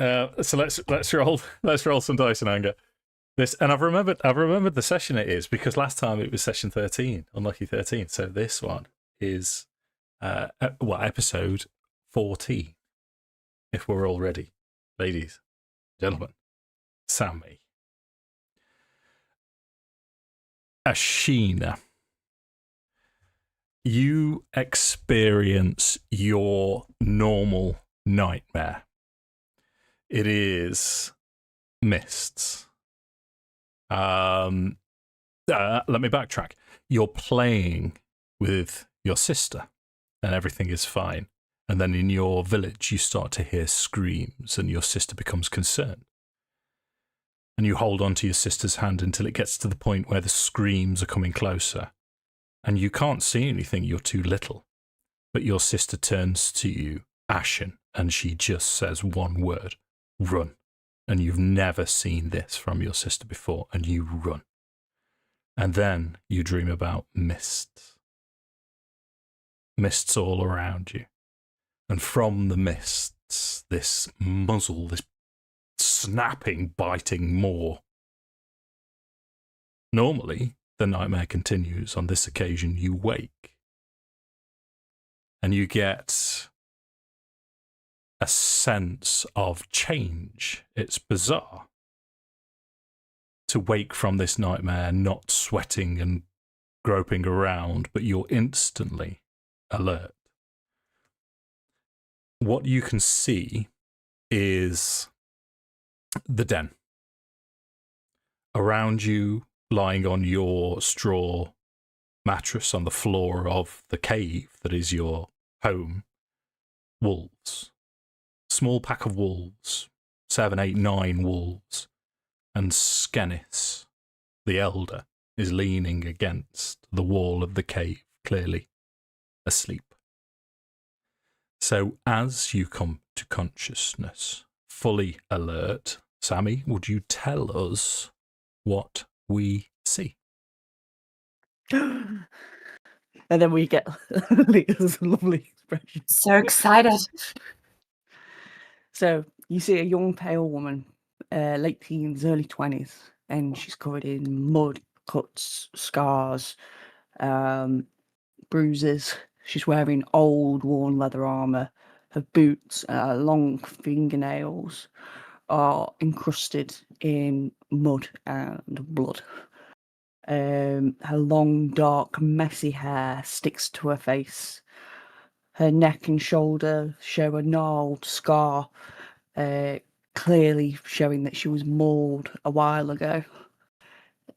So let's roll some dice in anger. And I've remembered the session it is because last time it was session 13, unlucky 13. So this one is episode 14. If we're all ready, ladies, gentlemen, Sammi, Ashina, you experience your normal nightmare. It is mists. Let me backtrack. You're playing with your sister and everything is fine. And then in your village, you start to hear screams and your sister becomes concerned. And you hold on to your sister's hand until it gets to the point where the screams are coming closer. And you can't see anything, you're too little. But your sister turns to you, ashen, and she just says one word, run. And you've never seen this from your sister before, and you run. And then you dream about mists. Mists all around you. And from the mists, this muzzle, this snapping, biting maw. Normally, the nightmare continues. On this occasion, you wake. And you get a sense of change. It's bizarre to wake from this nightmare, not sweating and groping around, but you're instantly alert. What you can see is the den. Around you, lying on your straw mattress on the floor of the cave that is your home, wolves. Small pack of wolves, 7, 8, 9 wolves, and Skenis, the elder, is leaning against the wall of the cave, clearly asleep. So as you come to consciousness, fully alert, Sammi, would you tell us what we see? And then we get Leah's lovely expression. So excited. So you see a young, pale woman, late teens, early 20s, and she's covered in mud, cuts, scars, bruises. She's wearing old, worn leather armour. Her boots, long fingernails are encrusted in mud and blood. Her long, dark, messy hair sticks to her face. Her neck and shoulder show a gnarled scar, clearly showing that she was mauled a while ago.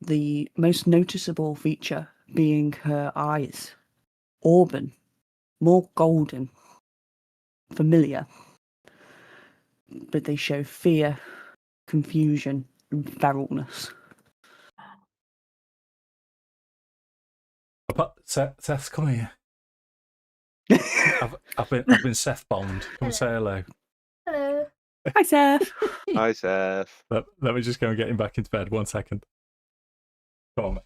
The most noticeable feature being her eyes. Auburn, more golden, familiar, but they show fear, confusion, and feralness. Seth, come here. I've been Seth bombed. Come say hello. Hello. Hi, Seth. Hi, Seth. Let me just go and get him back into bed. 1 second. Come on.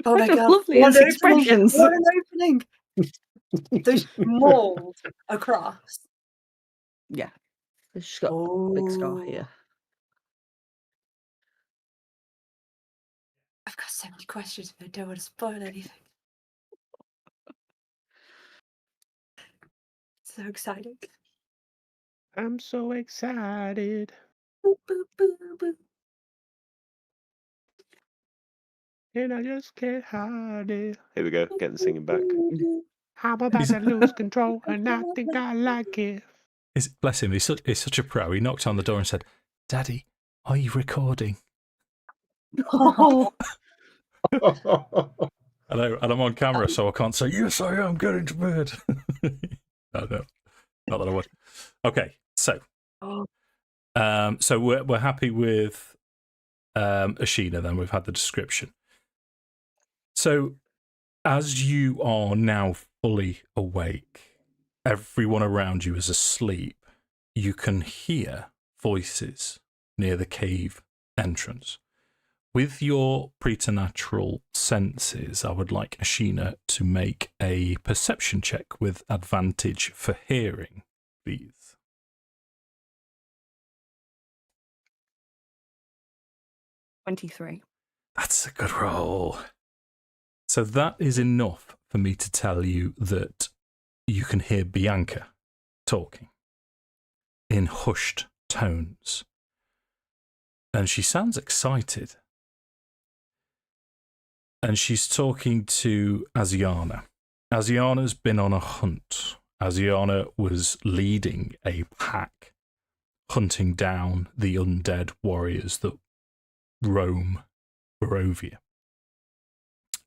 Oh my Such a god. lovely What an expressions. opening. What an opening. There's mold across. Yeah, she's got a big scar here. I've got so many questions, but I don't want to spoil anything. So exciting. I'm so excited. Boop, boop, boop, boop. And I just can't hide it. Here we go, getting singing back. Boop. I'm about to lose control, and I think I like it. Bless him, he's such a pro. He knocked on the door and said, Daddy, are you recording? Oh. And I'm on camera, so I can't say, yes, I am getting to bed. No, not that I would. Okay, so we're happy with Ashina then. We've had the description. So as you are now fully awake, everyone around you is asleep, you can hear voices near the cave entrance. with your preternatural senses, I would like Ashina to make a perception check with advantage for hearing, please. 23. That's a good roll. So that is enough for me to tell you that you can hear Bianca talking in hushed tones. And she sounds excited. And she's talking to Asiana. Asiana's been on a hunt. Asiana was leading a pack, hunting down the undead warriors that roam Barovia.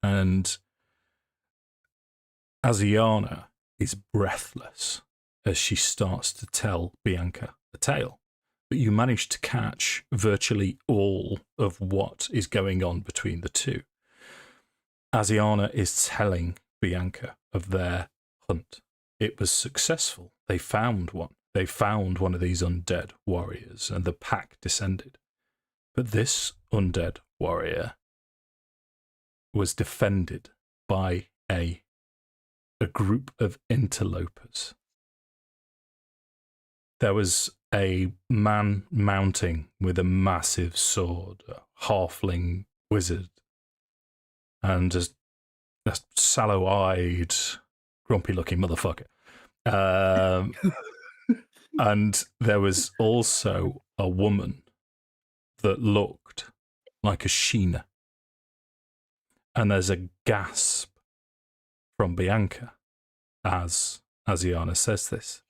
And Asiana is breathless as she starts to tell Bianca a tale. But you manage to catch virtually all of what is going on between the two. Asiana is telling Bianca of their hunt. It was successful. They found one. They found one of these undead warriors, and the pack descended. But this undead warrior was defended by a group of interlopers. There was a man mounting with a massive sword, a halfling wizard, and a sallow-eyed, grumpy-looking motherfucker. And there was also a woman that looked like Ashina. And there's a gasp from Bianca as Asiana says this.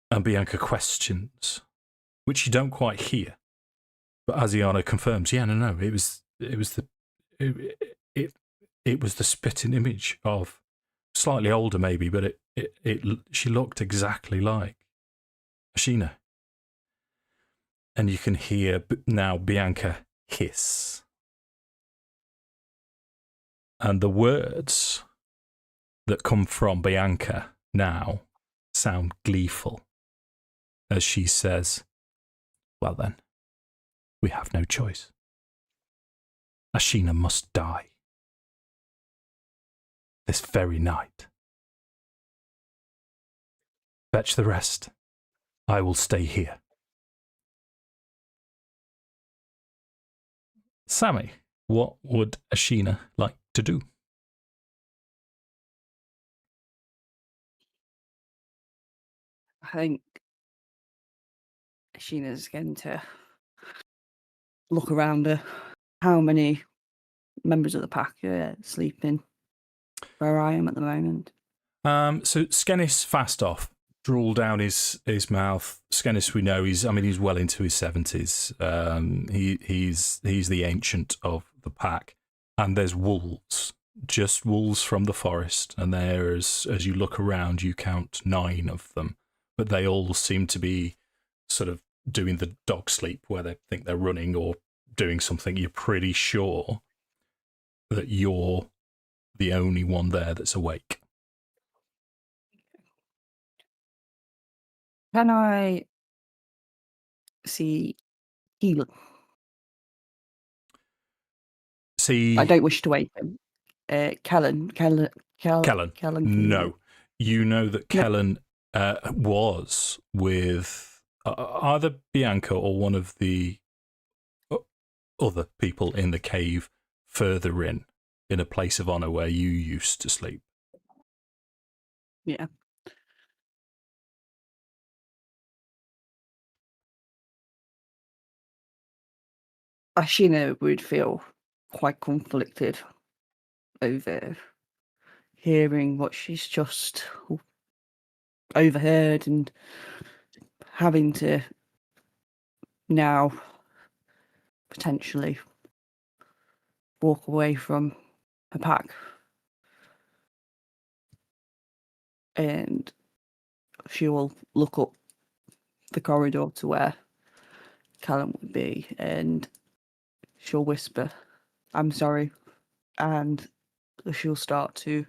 And Bianca questions, which you don't quite hear. But Asiana confirms, yeah, no, it was the spitting image of slightly older maybe, but she looked exactly like Ashina. And you can hear now Bianca hiss. And the words that come from Bianca now sound gleeful as she says, well then, we have no choice. Ashina must die. This very night. Fetch the rest. I will stay here. Sammi, what would Ashina like to do? I think Ashina's going to look around her. How many members of the pack are sleeping where I am at the moment? So Skennis fast off, drool down his mouth. Skennis, we know he's well into his 70s. He's the ancient of the pack, and there's wolves, just wolves from the forest, and there's, as you look around, you count 9 of them, but they all seem to be sort of doing the dog sleep where they think they're running or doing something. You're pretty sure that you're the only one there that's awake. Can I see Keelan? See, I don't wish to wake him. Kellen. No. You know that Kellen was with either Bianca or one of the other people in the cave further in a place of honor where you used to sleep. Yeah. Ashina would feel quite conflicted over hearing what she's just overheard and having to now potentially walk away from her pack. And she will look up the corridor to where Callum would be, and she'll whisper, "I'm sorry," and she'll start to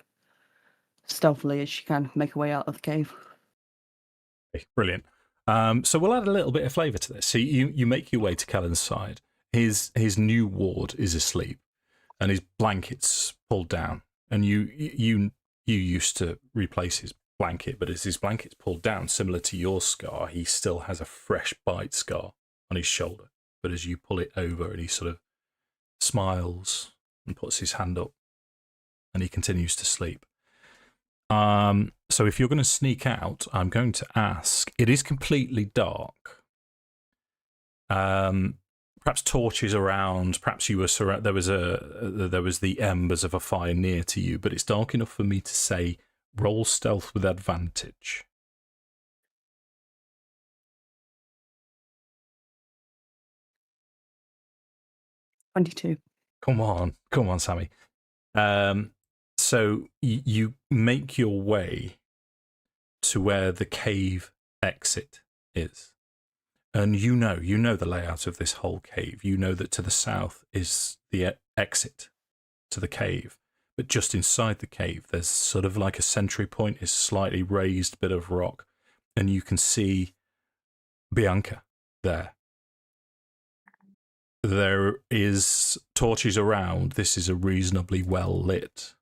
stealthily, as she can, make her way out of the cave. Okay, brilliant. So we'll add a little bit of flavour to this. So you make your way to Kellen's side. his new ward is asleep, and his blanket's pulled down. And you used to replace his blanket, but as his blanket's pulled down, similar to your scar, he still has a fresh bite scar on his shoulder. But as you pull it over, and he sort of smiles and puts his hand up, and he continues to sleep. So if you're going to sneak out, I'm going to ask. It is completely dark. Perhaps torches around. Perhaps you were surrounded. There was the embers of a fire near to you, but it's dark enough for me to say roll stealth with advantage. $22. Come on, Sammi. So you make your way to where the cave exit is. And you know the layout of this whole cave. You know that to the south is the exit to the cave. But just inside the cave, there's sort of like a sentry point, is slightly raised bit of rock. And you can see Bianca there. There is torches around. This is a reasonably well-lit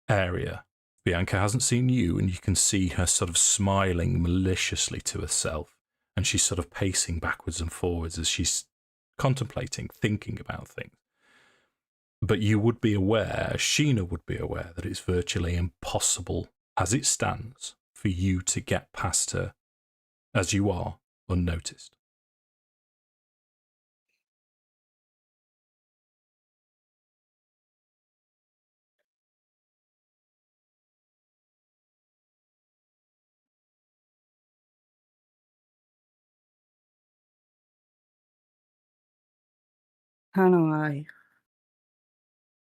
area. Bianca hasn't seen you, and you can see her sort of smiling maliciously to herself, and she's sort of pacing backwards and forwards as she's contemplating, thinking about things. But you would be aware, Ashina would be aware, that it's virtually impossible, as it stands, for you to get past her, as you are, unnoticed. Can I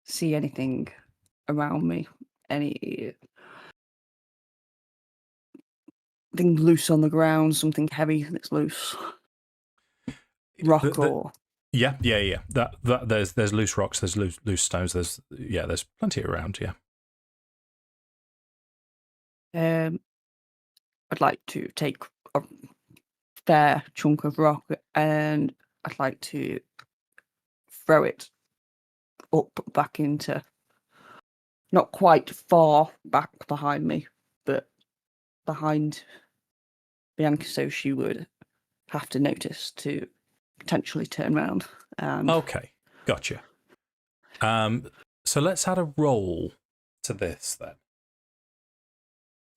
see anything around me? Anything loose on the ground? Something heavy that's loose? Rock or... Yeah. That there's loose rocks, there's loose stones, there's plenty around. Yeah. I'd like to take a fair chunk of rock, and I'd like to throw it up back into, not quite far back behind me, but behind Bianca, so she would have to notice to potentially turn around. Okay, gotcha. So let's add a roll to this then.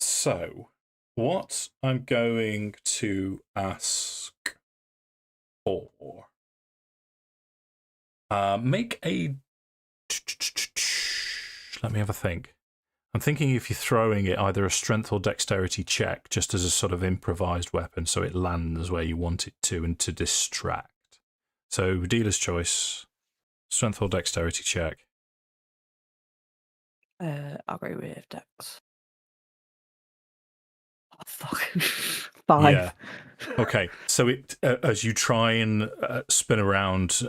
So what I'm going to ask for, make a, let me have a think. I'm thinking if you're throwing it, either a strength or dexterity check, just as a sort of improvised weapon, so it lands where you want it to, and to distract. So dealer's choice, strength or dexterity check. I'll go with dex. Oh, fuck. 5. Yeah. Okay. So it as you try and spin around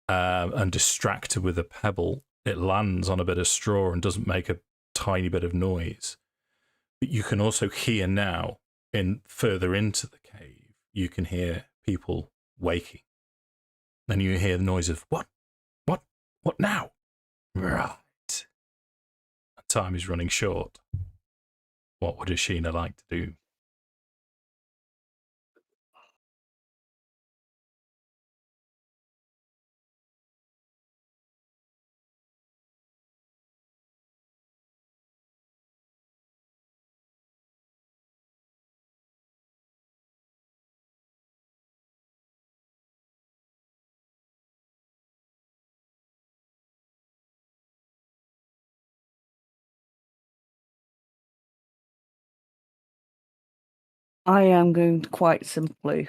and distract her with a pebble, it lands on a bit of straw and doesn't make a tiny bit of noise. But you can also hear now, further into the cave, you can hear people waking. Then you hear the noise of what now? Right. Time is running short. What would Ashina like to do? I am going to quite simply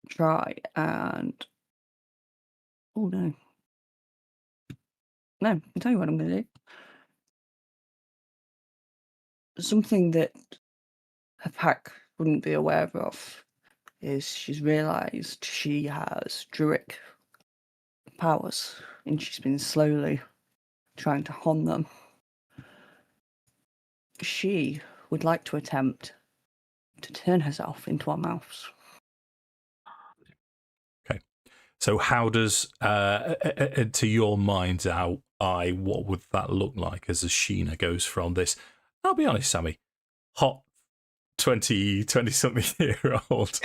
try and... Oh, no. No, I can tell you what I'm going to do. Something that her pack wouldn't be aware of is she's realised she has Druid powers, and she's been slowly trying to hone them. She would like to attempt to turn herself into a mouse. So how does, to your mind's eye, what would that look like as Ashina goes from this, I'll be honest, Sammi, hot 20-something year old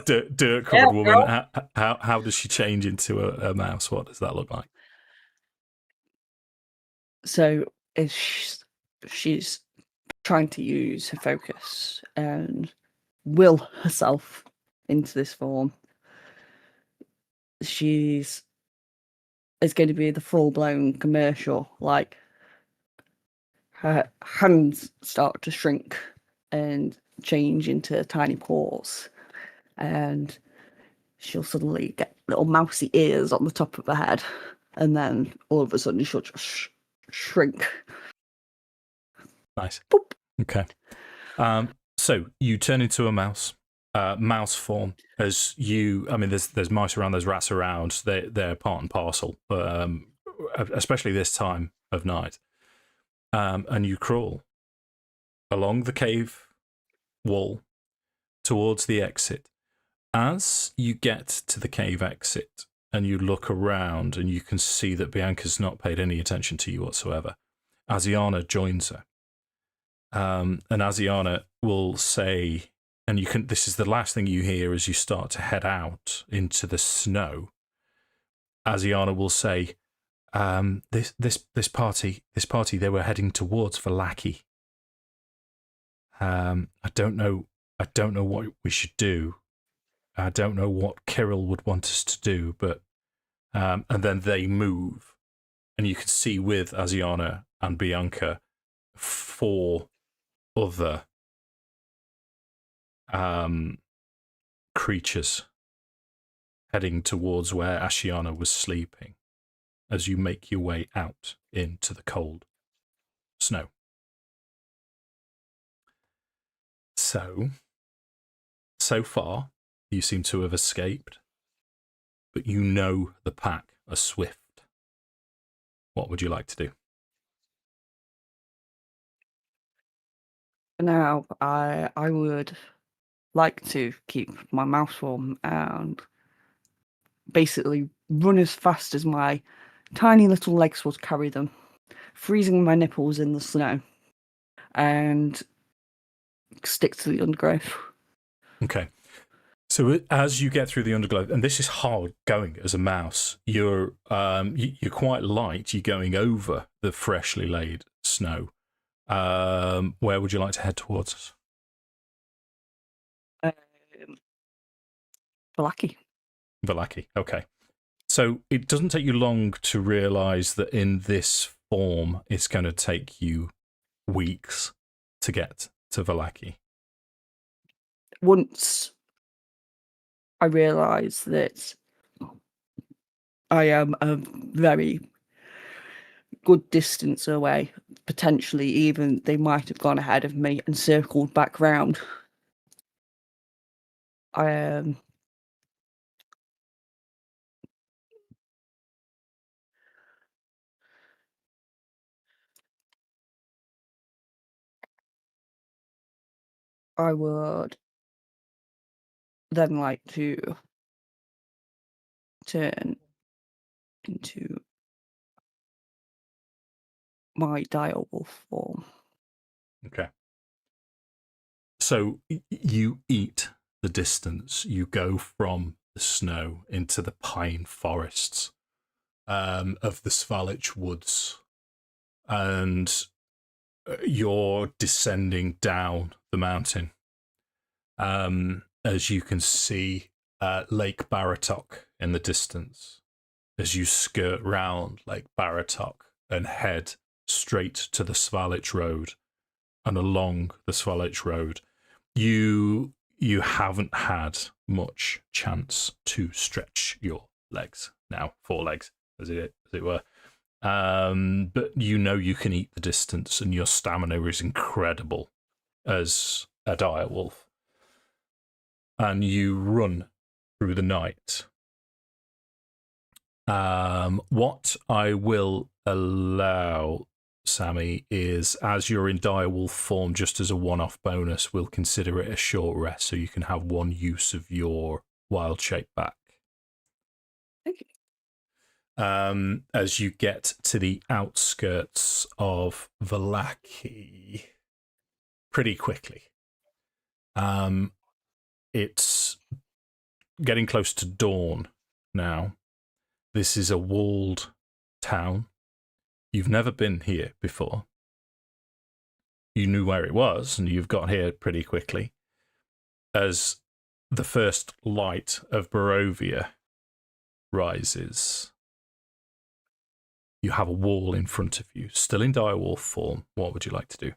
dirt covered woman, how does she change into a mouse? What does that look like? So she's trying to use her focus and will herself into this form. Is going to be the full-blown commercial, like her hands start to shrink and change into tiny paws, and she'll suddenly get little mousy ears on the top of her head, and then all of a sudden she'll just shrink. Nice. Boop. Okay. So you turn into a mouse form. As you, I mean, there's mice around, there's rats around. They're part and parcel, especially this time of night. And you crawl along the cave wall towards the exit. As you get to the cave exit and you look around and you can see that Bianca's not paid any attention to you whatsoever, Asiana joins her. And Asiana will say, and this is the last thing you hear as you start to head out into the snow. Asiana will say, this party, they were heading towards Vallaki. I don't know what we should do. I don't know what Kirill would want us to do, but and then they move, and you can see with Asiana and Bianca 4 other creatures heading towards where Ashina was sleeping as you make your way out into the cold snow. So far, you seem to have escaped, but you know the pack are swift. What would you like to do? Now, I would like to keep my mouse form and basically run as fast as my tiny little legs would carry them, freezing my nipples in the snow, and stick to the undergrowth. Okay. So as you get through the undergrowth, and this is hard going as a mouse, you're quite light. You're going over the freshly laid snow. Where would you like to head towards? Vallaki. Vallaki. Okay. So it doesn't take you long to realise that in this form, it's going to take you weeks to get to Vallaki. Once I realise that I am a very good distance away, potentially even they might have gone ahead of me and circled back round, I would then like to turn into my direwolf form. Okay. So you eat the distance. You go from the snow into the pine forests of the Svalich woods, and you're descending down the mountain. As you can see Lake Baratok in the distance, as you skirt round Lake Baratok and head straight to the Svalich Road, and along the Svalich Road, you haven't had much chance to stretch your legs. Now, 4 legs, as it were. But you know you can eat the distance, and your stamina is incredible as a direwolf. And you run through the night. What I will allow, Sammi, is as you're in direwolf form, just as a one-off bonus, we'll consider it a short rest, so you can have 1 use of your wild shape back. Thank you. As you get to the outskirts of Vallaki pretty quickly. It's getting close to dawn now. This is a walled town. You've never been here before. You knew where it was, and you've got here pretty quickly. As the first light of Barovia rises, you have a wall in front of you, still in direwolf form. What would you like to do?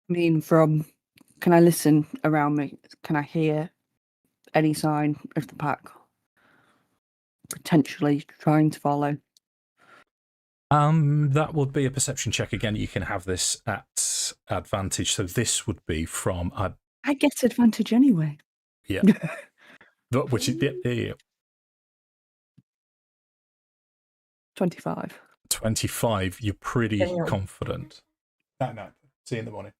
I mean, can I listen around me? Can I hear any sign of the pack potentially trying to follow? That would be a perception check. Again, you can have this at advantage. So this would be from I get advantage anyway. Yeah. Which is yeah. 25. 25. You're pretty Damn. confident. No. See you in the morning.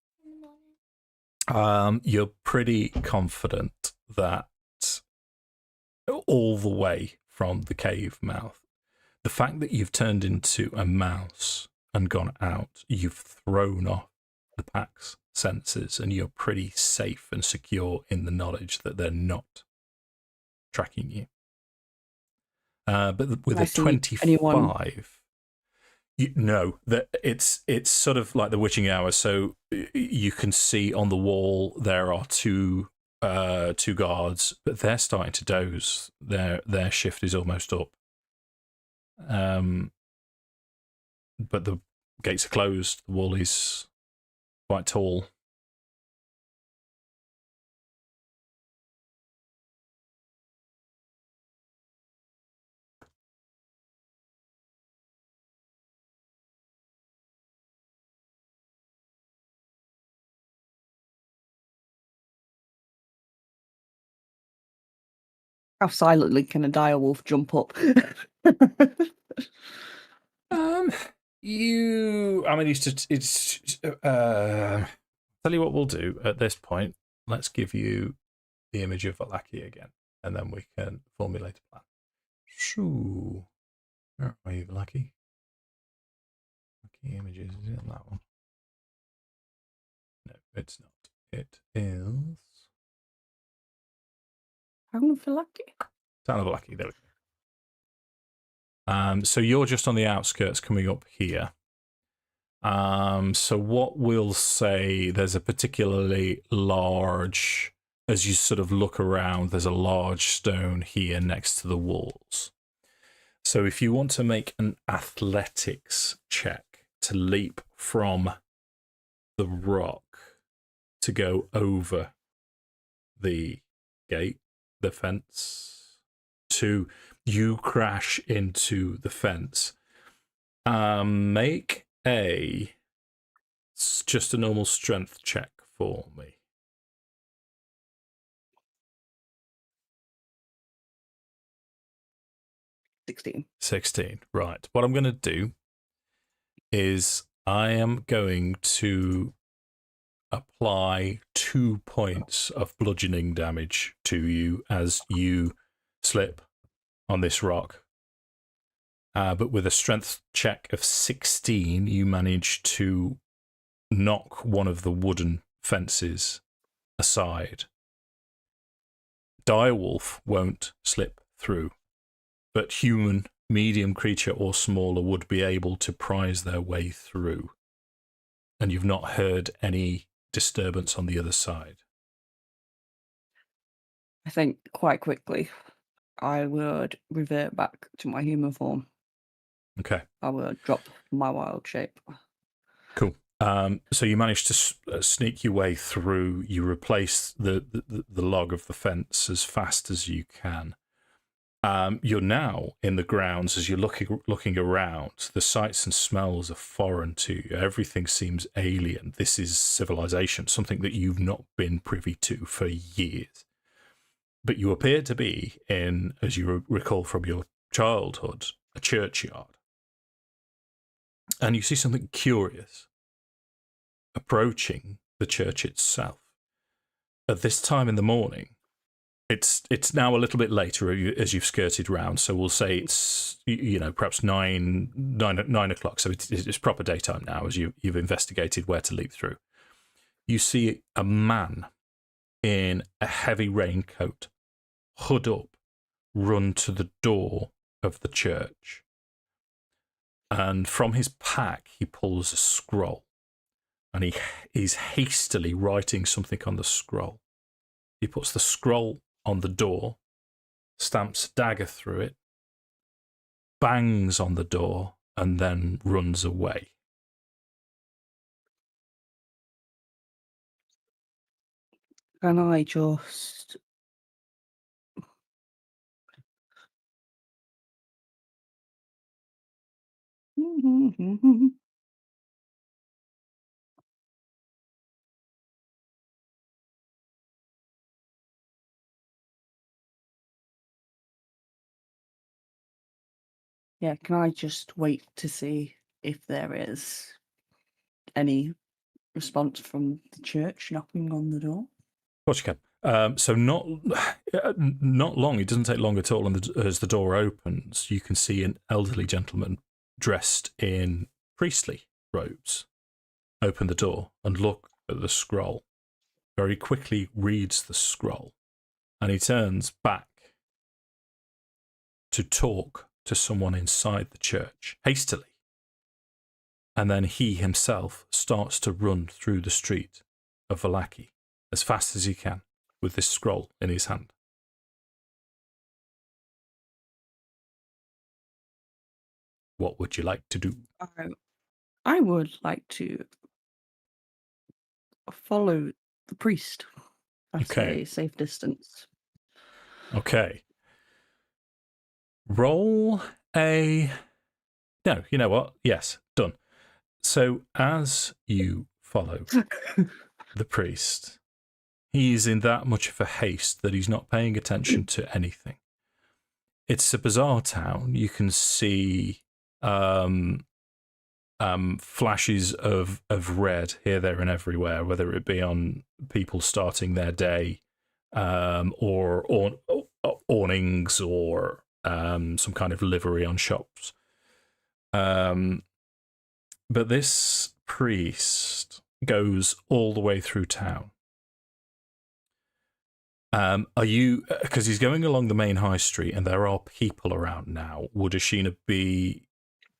You're pretty confident that all the way from the cave mouth, the fact that you've turned into a mouse and gone out, you've thrown off the pack's senses, and you're pretty safe and secure in the knowledge that they're not tracking you. But with a 25, no, that it's sort of like the witching hour. So you can see on the wall there are two guards, but they're starting to doze. Their shift is almost up. But the gates are closed. The wall is quite tall. How silently can a direwolf jump up? Tell you what we'll do at this point. Let's give you the image of Vallaki again, and then we can formulate a plan. Shoo. Where are you, Vallaki? Vallaki images, is it on that one? No, it's not. It is I'm for lucky. Town of Vallaki, there we go. So you're just on the outskirts coming up here. So what we'll say, there's a particularly large, as you sort of look around, there's a large stone here next to the walls. So if you want to make an athletics check to leap from the rock to go over the gate, the fence, to you crash into the fence, make just a normal strength check for me. 16. Right. What I'm going to do is I am going to apply 2 points of bludgeoning damage to you as you slip on this rock. But with a strength check of 16, you manage to knock one of the wooden fences aside. Direwolf won't slip through, but human, medium creature or smaller would be able to prise their way through. And you've not heard any disturbance on the other side. I think quite quickly I would revert back to my human form. Okay. I would drop my wild shape. Cool. So you manage to sneak your way through. You replace the log of the fence as fast as you can. You're now in the grounds. As you're looking around, the sights and smells are foreign to you. Everything seems alien. This is civilization, something that you've not been privy to for years. But you appear to be in, as you recall from your childhood, a churchyard. And you see something curious approaching the church itself. at this time in the morning, it's now a little bit later as you've skirted round. So we'll say it's perhaps nine o'clock. So it's proper daytime now as you've investigated where to leap through. You see a man in a heavy raincoat, hood up, run to the door of the church. And from his pack, he pulls a scroll. And he's hastily writing something on the scroll. He puts the scroll on the door, stamps a dagger through it, bangs on the door, and then runs away. Can I just... Yeah, can I just wait to see if there is any response from the church knocking on the door? Of course you can. So not long. It doesn't take long at all. And as the door opens, you can see an elderly gentleman dressed in priestly robes open the door and look at the scroll. Very quickly reads the scroll, and he turns back to talk to someone inside the church hastily. And then he himself starts to run through the street of Vallaki as fast as he can with this scroll in his hand. What would you like to do? I would like to follow the priest at a safe distance. Okay. Roll a... No, you know what? Yes, done. So as you follow the priest, he's in that much of a haste that he's not paying attention to anything. It's a bizarre town. You can see flashes of red here, there, and everywhere, whether it be on people starting their day, or awnings, or some kind of livery on shops. But this priest goes all the way through town. Are you, because he's going along the main high street and there are people around now, would Ashina be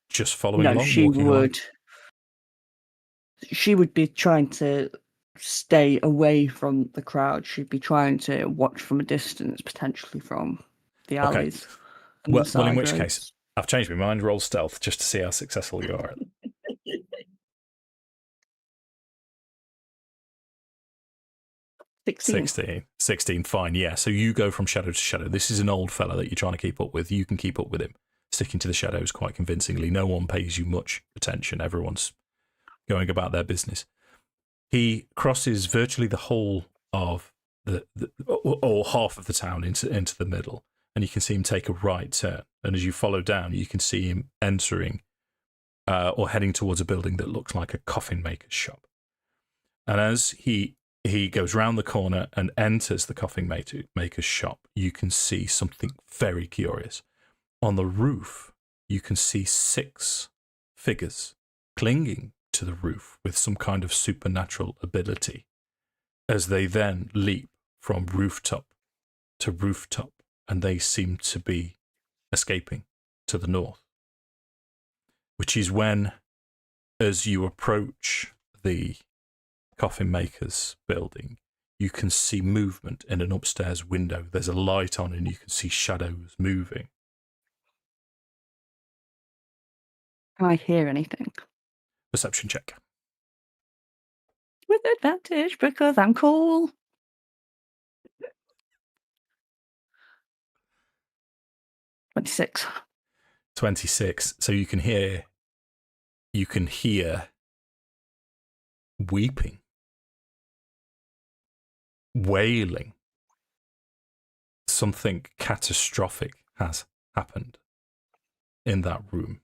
just following along? No, she would. Along? She would be trying to stay away from the crowd. She'd be trying to watch from a distance, potentially from the alleys. Okay. Well, in which case, I've changed my mind. Roll stealth just to see how successful you are. 16, fine, yeah. So you go from shadow to shadow. This is an old fella that you're trying to keep up with. You can keep up with him, sticking to the shadows quite convincingly. No one pays you much attention. Everyone's going about their business. He crosses virtually the whole of or half of the town into the middle, and you can see him take a right turn. And as you follow down, you can see him entering or heading towards a building that looks like a coffin maker's shop. And as he goes round the corner and enters the coffin maker's shop, you can see something very curious. On the roof, you can see 6 figures clinging to the roof with some kind of supernatural ability as they then leap from rooftop to rooftop, and they seem to be escaping to the north. Which is when, as you approach the coffin maker's building, you can see movement in an upstairs window. There's a light on and you can see shadows moving. Can I hear anything? Perception check. With advantage, because I'm cool. 26. 26. So you can hear weeping, wailing. Something catastrophic has happened in that room.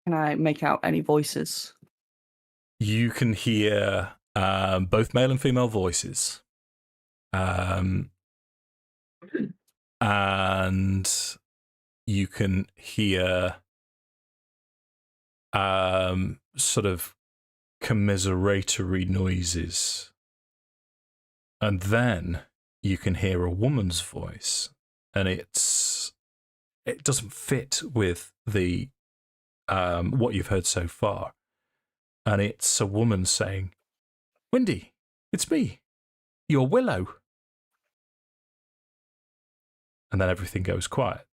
Can I make out any voices? You can hear both male and female voices. And you can hear sort of commiseratory noises. And then you can hear a woman's voice, and it doesn't fit with the what you've heard so far. And it's a woman saying, "Windy, it's me, your Willow." And then everything goes quiet.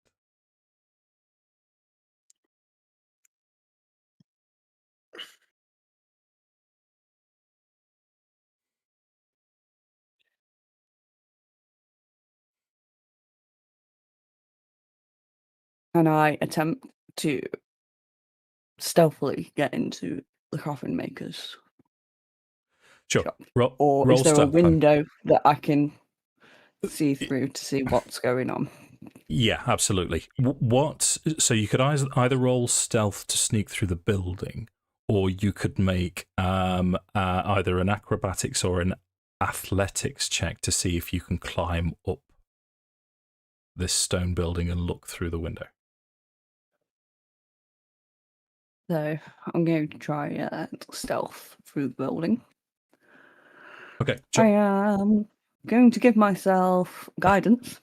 And I attempt to stealthily get into the coffin maker's Sure. shop. Roll Or is there a stealth then. window that I can see through to see what's going on? Yeah, absolutely. What? So you could either roll stealth to sneak through the building, or you could make either an acrobatics or an athletics check to see if you can climb up this stone building and look through the window. So I'm going to try stealth through the building. Okay. I am going to give myself guidance.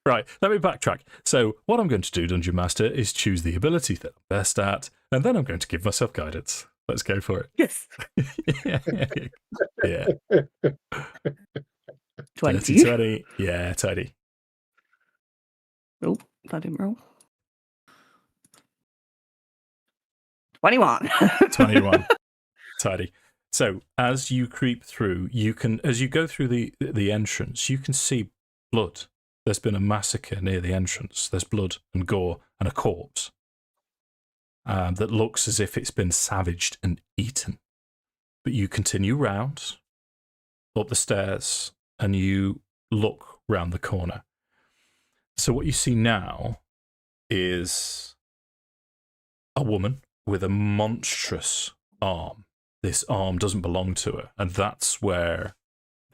Right, let me backtrack. So what I'm going to do, Dungeon Master, is choose the ability that I'm best at, and then I'm going to give myself guidance. Let's go for it. Yes. Yeah. 20. 20. Yeah, tidy. Oh, that didn't roll. 21. 21. Tidy. So as you creep through, as you go through the entrance, you can see blood. There's been a massacre near the entrance. There's blood and gore and a corpse that looks as if it's been savaged and eaten. But you continue round, up the stairs, and you look round the corner. So what you see now is a woman with a monstrous arm. This arm doesn't belong to her, and that's where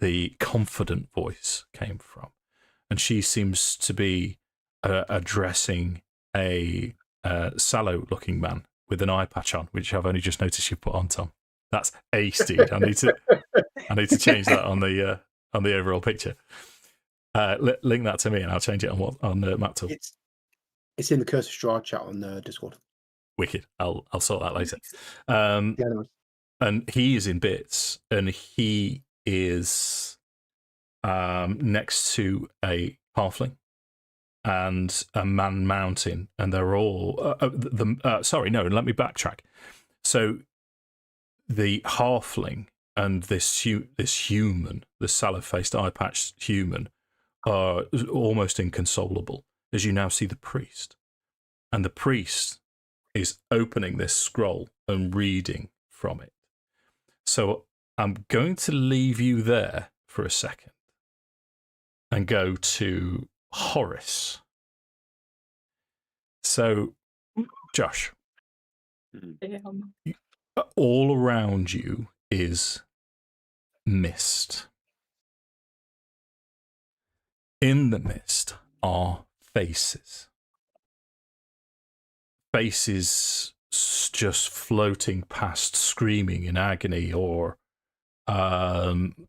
the confident voice came from. And she seems to be addressing a sallow-looking man with an eye patch on, which I've only just noticed you put on, Tom. That's a steed. I need to change that on the overall picture. Link that to me, and I'll change it on Map Tool. It's in the Curse of Strahd chat on Discord. Wicked. I'll sort that later. Yeah, and he is in bits, and he is next to a halfling and a man mountain, and they're all sorry, no, let me backtrack. So the halfling and this human, the sallow-faced, eye-patched human, are almost inconsolable as you now see the priest, and the priest is opening this scroll and reading from it. So I'm going to leave you there for a second and go to Horace. So, Josh, all around you is mist. In the mist are faces. Faces just floating past, screaming in agony, or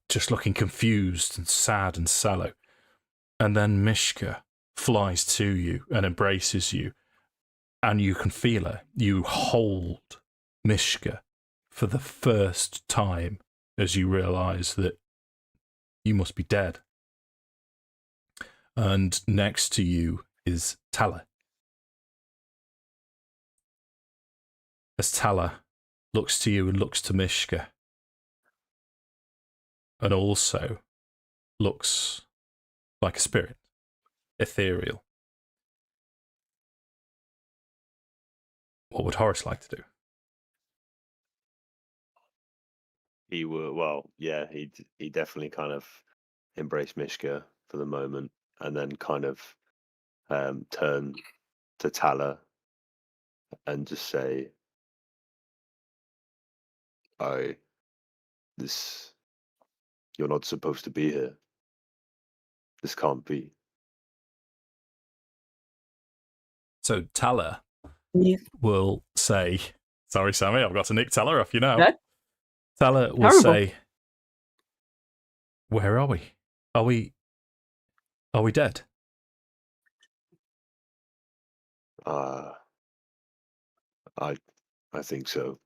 just looking confused and sad and sallow. And then Mishka flies to you and embraces you, and you can feel her. You hold Mishka for the first time as you realise that you must be dead. And next to you is Tala. As Tala looks to you and looks to Mishka, and also looks like a spirit, ethereal. What would Horace like to do? He would, well, yeah, he definitely kind of embraced Mishka for the moment, and then kind of turn to Tala and just say, you're not supposed to be here. This can't be. So Tala Yeah. will say, sorry, Sammi, I've got to nick Tala off you now. No. Tala will Terrible. say, where are we? Are we dead? I think so.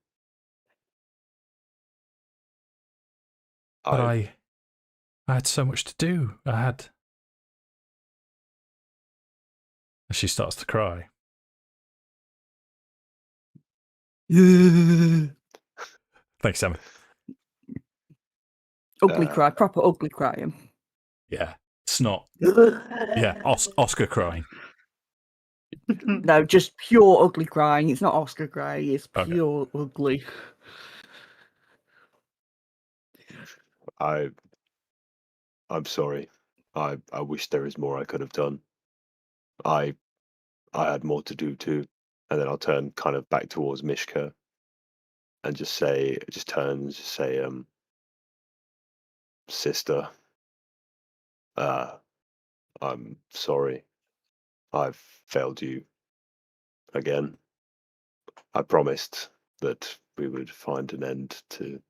But I had so much to do. And she starts to cry. Thanks, Sammi. Ugly cry, proper ugly crying. Yeah, snot. Yeah, Oscar crying. No, just pure ugly crying. It's not Oscar crying. It's Okay. pure ugly. I'm sorry. I wish there is more I could have done. I had more to do too. And then I'll turn kind of back towards Mishka and just say, sister, I'm sorry. I've failed you again. I promised that we would find an end to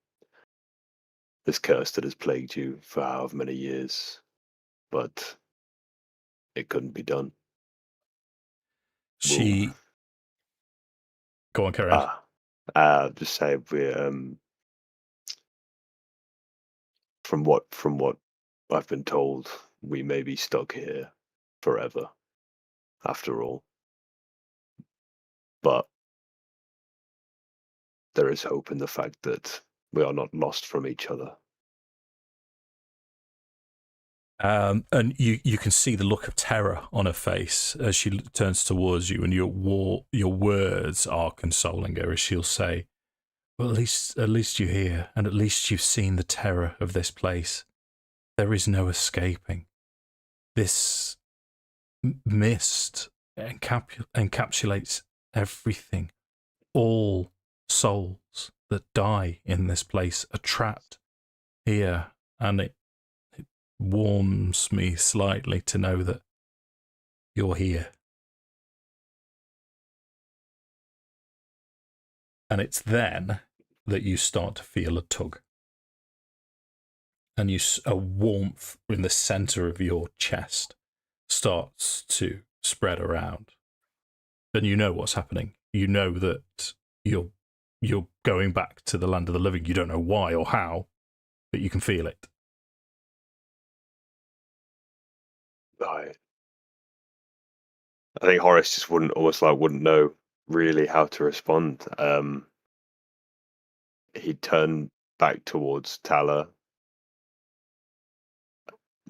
this curse that has plagued you for however many years, but it couldn't be done. Go on, carry on. Just say we're from what I've been told, we may be stuck here forever after all. But there is hope in the fact that we are not lost from each other. And you can see the look of terror on her face as she turns towards you, and your words are consoling her as she'll say, well, at least you're here, and at least you've seen the terror of this place. There is no escaping. This mist encapsulates everything. All souls that die in this place are trapped here, and it warms me slightly to know that you're here. And it's then that you start to feel a tug. And a warmth in the center of your chest starts to spread around. Then you know what's happening. You know that you're going back to the land of the living. You don't know why or how, but you can feel it. I think Horace just wouldn't know really how to respond. He'd turn back towards Tala,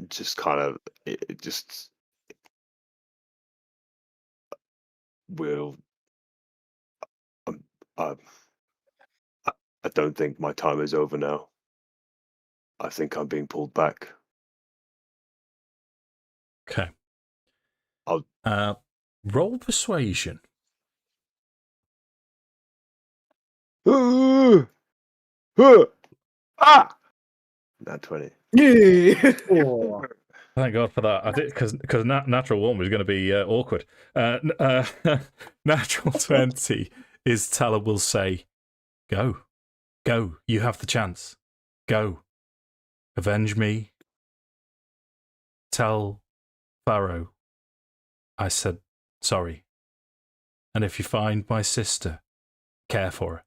just kind of I don't think my time is over now. I think I'm being pulled back. Okay. I'll roll persuasion. Nat 20. Yeah. Oh, Thank God for that. I think because natural one was going to be awkward. Natural 20 is Tala will say, go. You have the chance. Go. Avenge me. Tell Farrow I said sorry. And if you find my sister, care for her.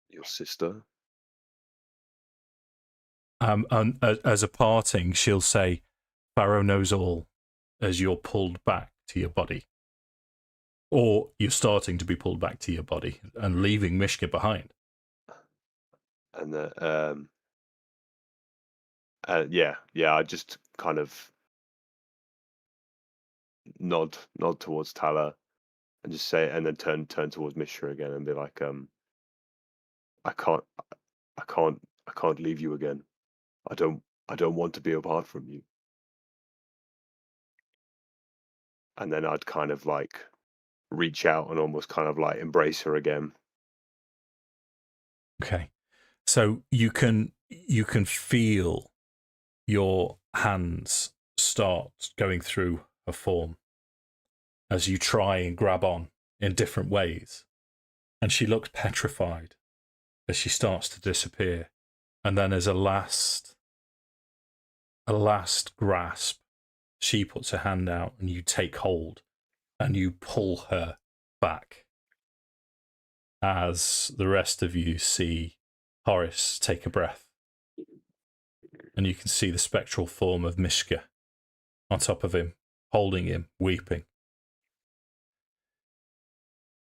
Your sister? And as a parting, she'll say, Farrow knows all, as you're pulled back to your body. Or you're starting to be pulled back to your body and leaving Mishka behind. And I just kind of nod towards Tala and just say, and then turn towards Mishra again and be like, I can't leave you again. I don't I don't want to be apart from you. And then I'd kind of like reach out and almost kind of like embrace her again. Okay. So you can feel your hands start going through her form as you try and grab on in different ways. And she looks petrified as she starts to disappear. And then as a last grasp, she puts her hand out and you take hold and you pull her back as the rest of you see Horace take a breath. And you can see the spectral form of Mishka on top of him, holding him, weeping.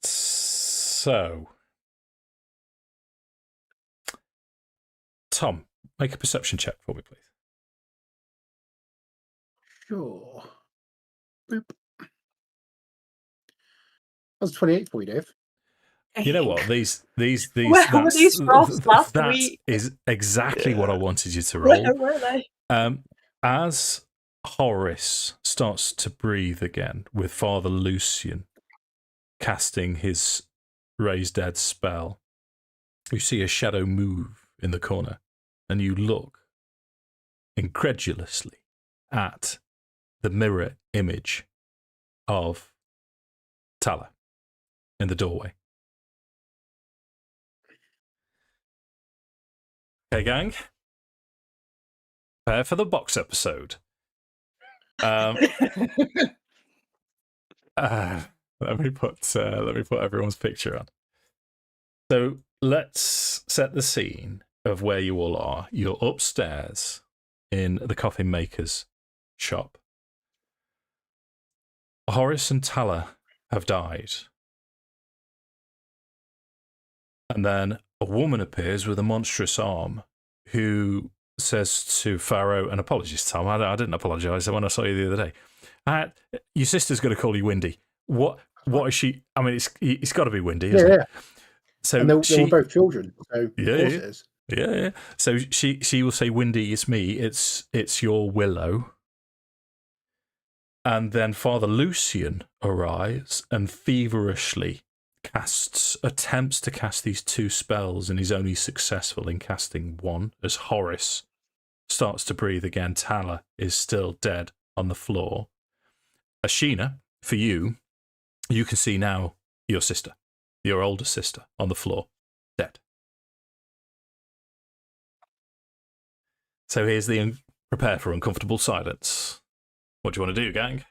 So, Tom, make a perception check for me, please. Sure. Boop. That's 28 for you, Dave. You know what? These Where were these rolls last that week? is exactly what I wanted you to Where roll. were they? As Horace starts to breathe again, with Father Lucian casting his Raise Dead spell, you see a shadow move in the corner, and you look incredulously at the mirror image of Tala in the doorway. Okay, gang. Prepare for the box episode. Let me put everyone's picture on. So let's set the scene of where you all are. You're upstairs in the coffin maker's shop. Horace and Tala have died. And then a woman appears with a monstrous arm who says to Farrow, and apologies, Tom, I didn't apologise when I saw you the other day. Your sister's going to call you Windy. What is she? I mean, it's got to be Windy, isn't it? So and they were both children, so of course it is. Yeah. So she will say, Windy, it's me. It's your Willow. And then Father Lucian arrives and feverishly attempts to cast these two spells, and is only successful in casting one as Horace starts to breathe again. Tala is still dead on the floor. Ashina, for you can see now your sister, your older sister, on the floor, dead. So here's the prepare for uncomfortable silence. What do you want to do, gang?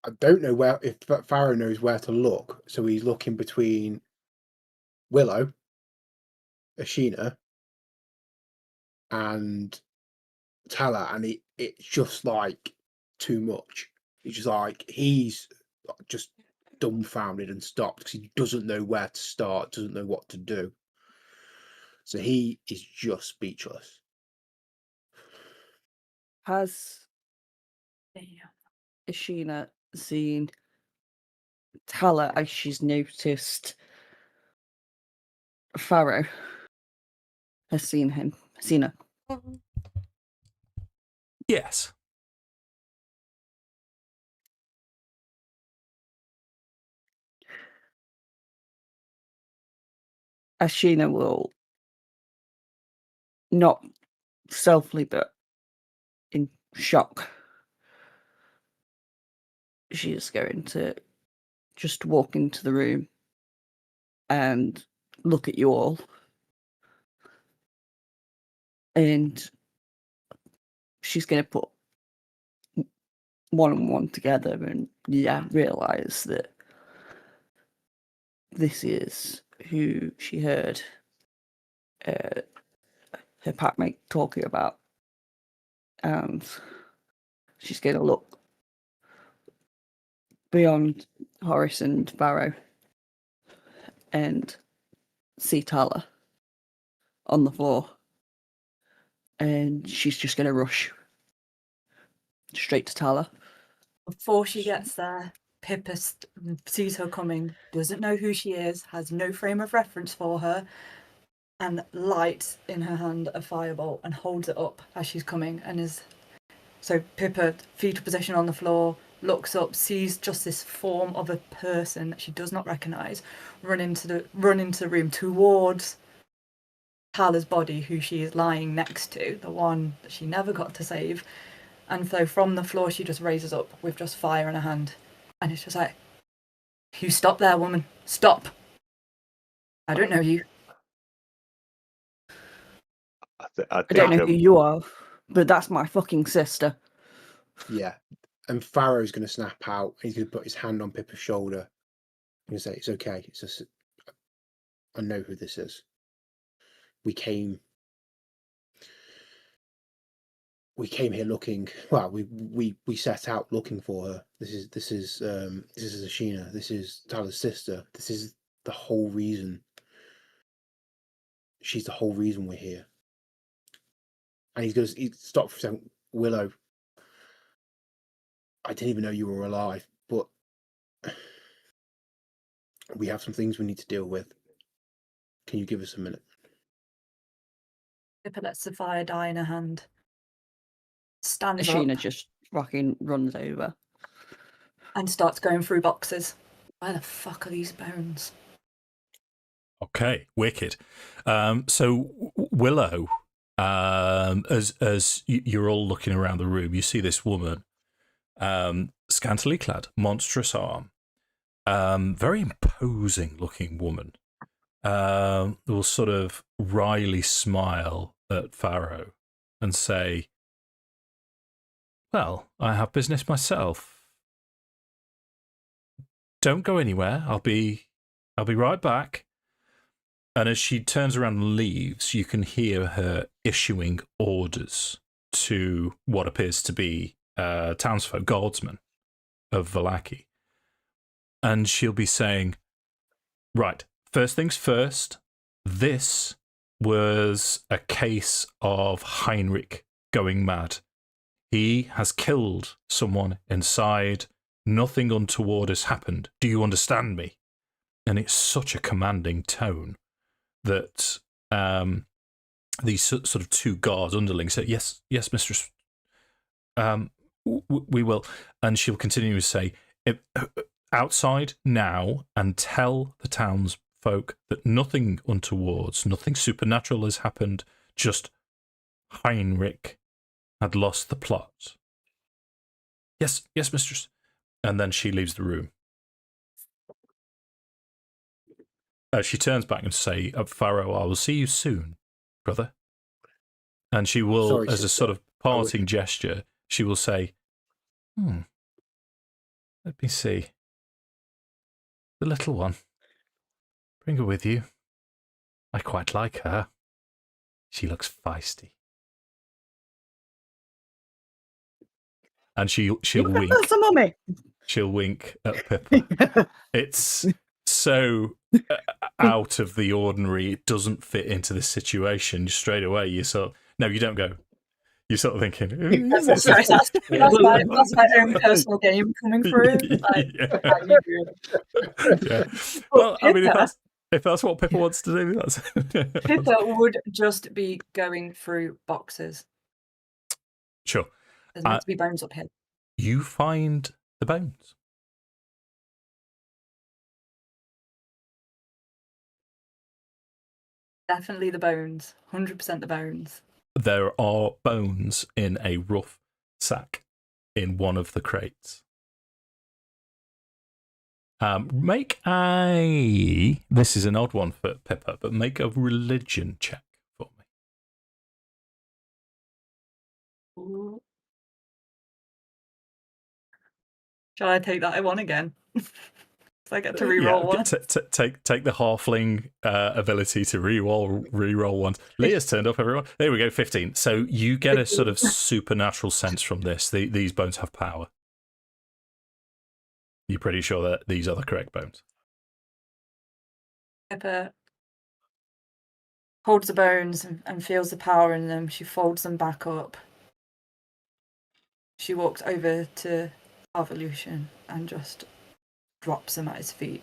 I don't know if Farrow knows where to look, so he's looking between Willow, Ashina, and Tala, and it's just like too much. It's just like he's just dumbfounded and stopped because he doesn't know where to start, doesn't know what to do. So he is just speechless. Has Ashina seen Tala as she's noticed Farrow has seen her? Yes. Ashina will, not stealthily, but in shock, she is going to just walk into the room and look at you all. And she's going to put one and one together and realise that this is who she heard her packmate talking about. And she's going to look beyond Horace and Farrow and see Tala on the floor. And she's just going to rush straight to Tala. Before she gets there, Pippa sees her coming, doesn't know who she is, has no frame of reference for her, and lights in her hand a firebolt and holds it up as she's coming. So Pippa, fetal position on the floor, looks up, sees just this form of a person that she does not recognise run into the room towards Tala's body, who she is lying next to, the one that she never got to save. And so from the floor she just raises up with just fire in her hand, and it's just like, "You stop there, woman. Stop. I don't know you." I don't know who you are, but that's my fucking sister. Yeah. And Farrow's going to snap out. He's going to put his hand on Pippa's shoulder and say, "It's okay. It's just, I know who this is. We came here looking. Well, we set out looking for her. This is Ashina. This is Tala's sister. This is the whole reason. She's the whole reason we're here." And he stopped for a second. "Willow, I didn't even know you were alive, but we have some things we need to deal with. Can you give us a minute?" Pippa lets the fire die in her hand. Stands Ashina up just fucking runs over. and starts going through boxes. Where the fuck are these bones? Okay, wicked. So Willow, as you're all looking around the room, you see this woman, scantily clad, monstrous arm, very imposing looking woman. Will sort of wryly smile at Farrow and say, "Well, I have business myself. Don't go anywhere. I'll be right back." And as she turns around and leaves, you can hear her issuing orders to what appears to be townsfolk, guardsmen of Vallaki. And she'll be saying, "Right, first things first, this was a case of Heinrich going mad. He has killed someone inside. Nothing untoward has happened. Do you understand me?" And it's such a commanding tone that these sort of two guards underlings say, yes, mistress, we will. And she'll continue to say, "Outside now, and tell the townsfolk that nothing untowards, nothing supernatural has happened, just Heinrich had lost the plot." Yes, mistress. And then she leaves the room. She turns back and say, "Farrow, I will see you soon, brother." And she will, Sorry, as a sister. sort of parting gesture, she will say, let me see. The little one. Bring her with you. I quite like her. She looks feisty." And she'll wink. That's a mummy. She'll wink at Pippa. It's so out of the ordinary. It doesn't fit into this situation. Straight away, you don't go. You're sort of thinking, "Who is this?" Sorry, that's my own personal game coming through. Like, yeah. Well, I mean, if that's what Pippa wants to do, that's Pippa would just be going through boxes. Sure. There's meant to be bones up here. You find the bones. Definitely the bones. 100% the bones. There are bones in a rough sack in one of the crates. This is an odd one for Pippa, but make a religion check for me. Ooh. Shall I take that one again? So I get to re-roll one. Take the halfling ability to re-roll ones. Leah's turned up, everyone. There we go, 15. So you get a sort of supernatural sense from this. These bones have power. You're pretty sure that these are the correct bones. Pippa holds the bones and feels the power in them. She folds them back up. She walks over to Evolution and just drops them at his feet.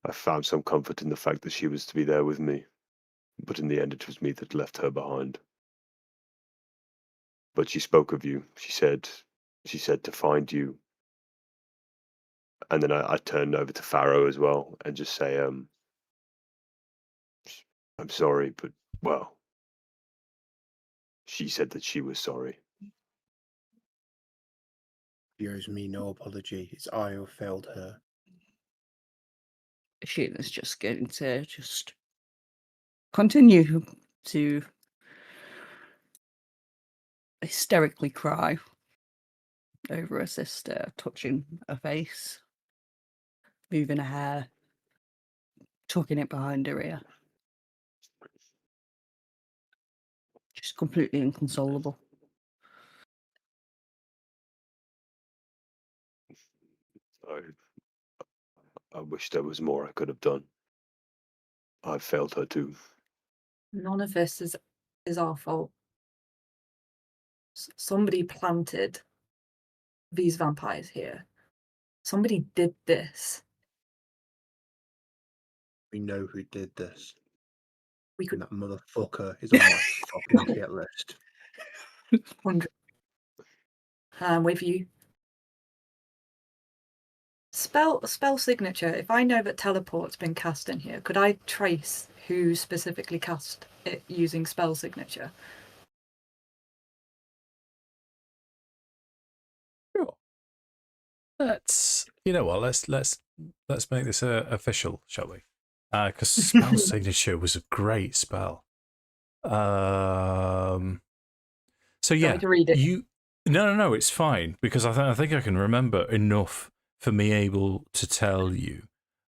I found some comfort in the fact that she was to be there with me, but in the end it was me that left her behind. But she spoke of you. She said to find you. And then I turned over to Farrow as well and just say, I'm sorry, but, well, she said that she was sorry. She owes me no apology. It's I who failed her. Ashina's just going to just continue to hysterically cry over her sister, touching her face, moving her hair, tucking it behind her ear. Just completely inconsolable. I wish there was more I could have done. I failed her too. None of this is our fault. Somebody planted these vampires here. Somebody did this. We know who did this. We could And that motherfucker is on my fucking hit list. 100. I'm with you. Spell signature. If I know that teleport's been cast in here, could I trace who specifically cast it using spell signature? Sure. Let's make this official, shall we? Because spell signature was a great spell. So yeah, to read it. No, it's fine because I think I can remember enough for me able to tell you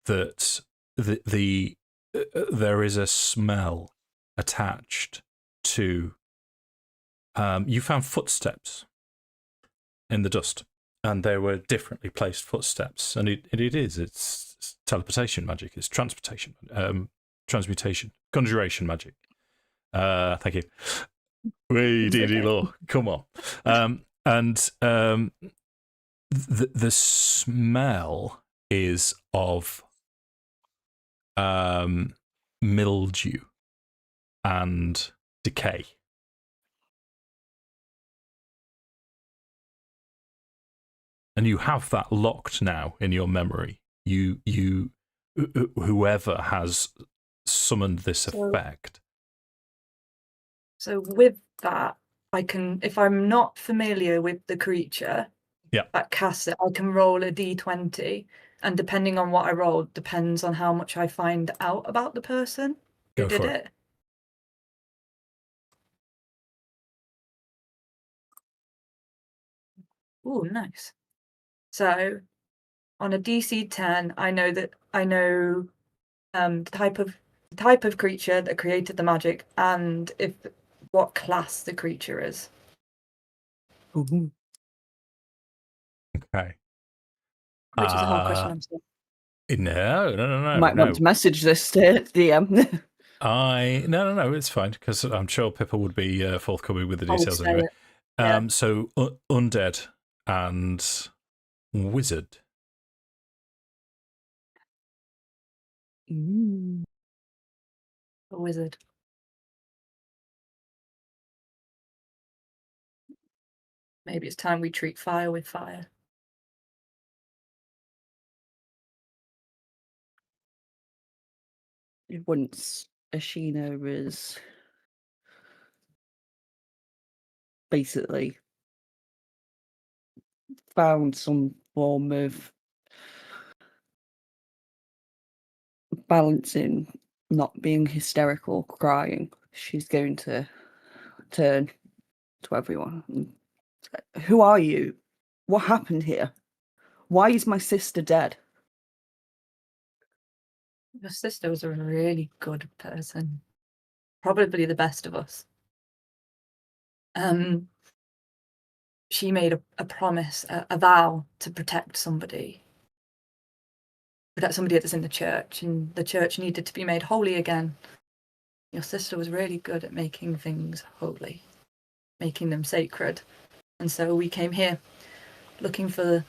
that there is a smell attached to. You found footsteps in the dust, and they were differently placed footsteps, and it's teleportation magic, it's transmutation, conjuration magic. Thank you. Wait, D&D law, come on. And the smell is of mildew and decay. And you have that locked now in your memory. Whoever has summoned this effect. So with that, I can, if I'm not familiar with the creature that casts it, I can roll a d20, and depending on what I roll, depends on how much I find out about the person who did it. Oh, nice. So on a DC 10, I know the type of creature that created the magic and what class the creature is. Ooh. Okay. Which is a hard question, I'm sorry. No. Might want to message this to DM. No, it's fine because I'm sure Pippa would be forthcoming with the details anyway. Yeah. So undead and wizard. Mm. A wizard. Maybe it's time we treat fire with fire. Once Ashina is basically found some form of balancing, not being hysterical, crying, she's going to turn to everyone and say, "Who are you? What happened here? Why is my sister dead?" Your sister was a really good person. Probably the best of us. She made a promise, a vow to protect somebody that's in the church, and the church needed to be made holy again. Your sister was really good at making things holy, making them sacred. And so we came here looking for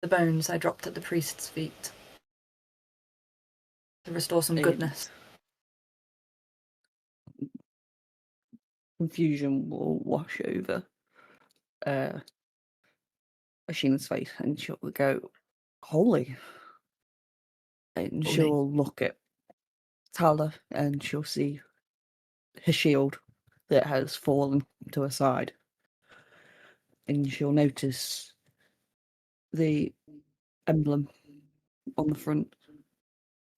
the bones I dropped at the priest's feet. To restore some And goodness. confusion will wash over Ashina's face, and she'll go, "Holy!" And Holy. she'll look at Tala, and she'll see her shield that has fallen to her side, and she'll notice the emblem on the front,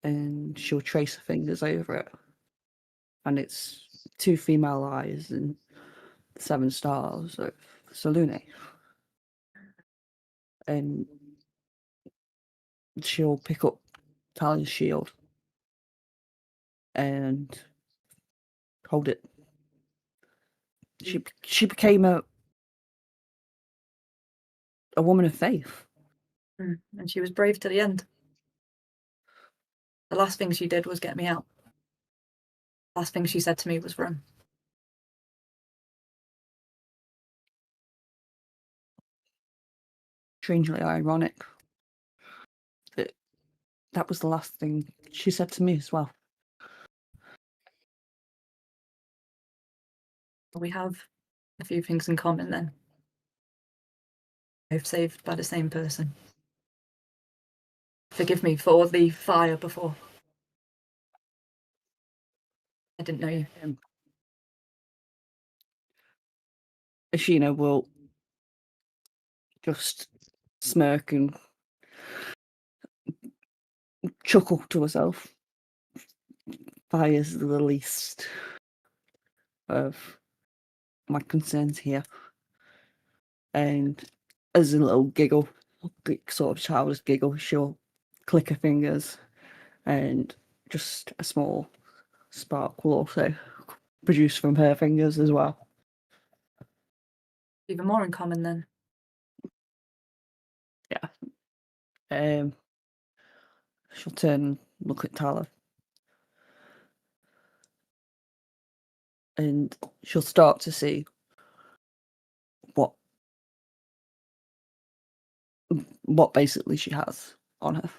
and she'll trace her fingers over it, and it's 2 female eyes and 7 stars of Salune. And she'll pick up Talia's shield and hold it. She became a woman of faith. And she was brave to the end. The last thing she did was get me out. Last thing she said to me was run. Strangely ironic that was the last thing she said to me as well. We have a few things in common then. Both saved by the same person. Forgive me for the fire before. I didn't know you. Ashina will just smirk and chuckle to herself. Fire's the least of my concerns here. And as a little giggle, sort of childish giggle, she'll click her fingers, and just a small spark will also produce from her fingers as well. Even more in common then. Yeah. She'll turn and look at Tala. And she'll start to see what basically she has on her.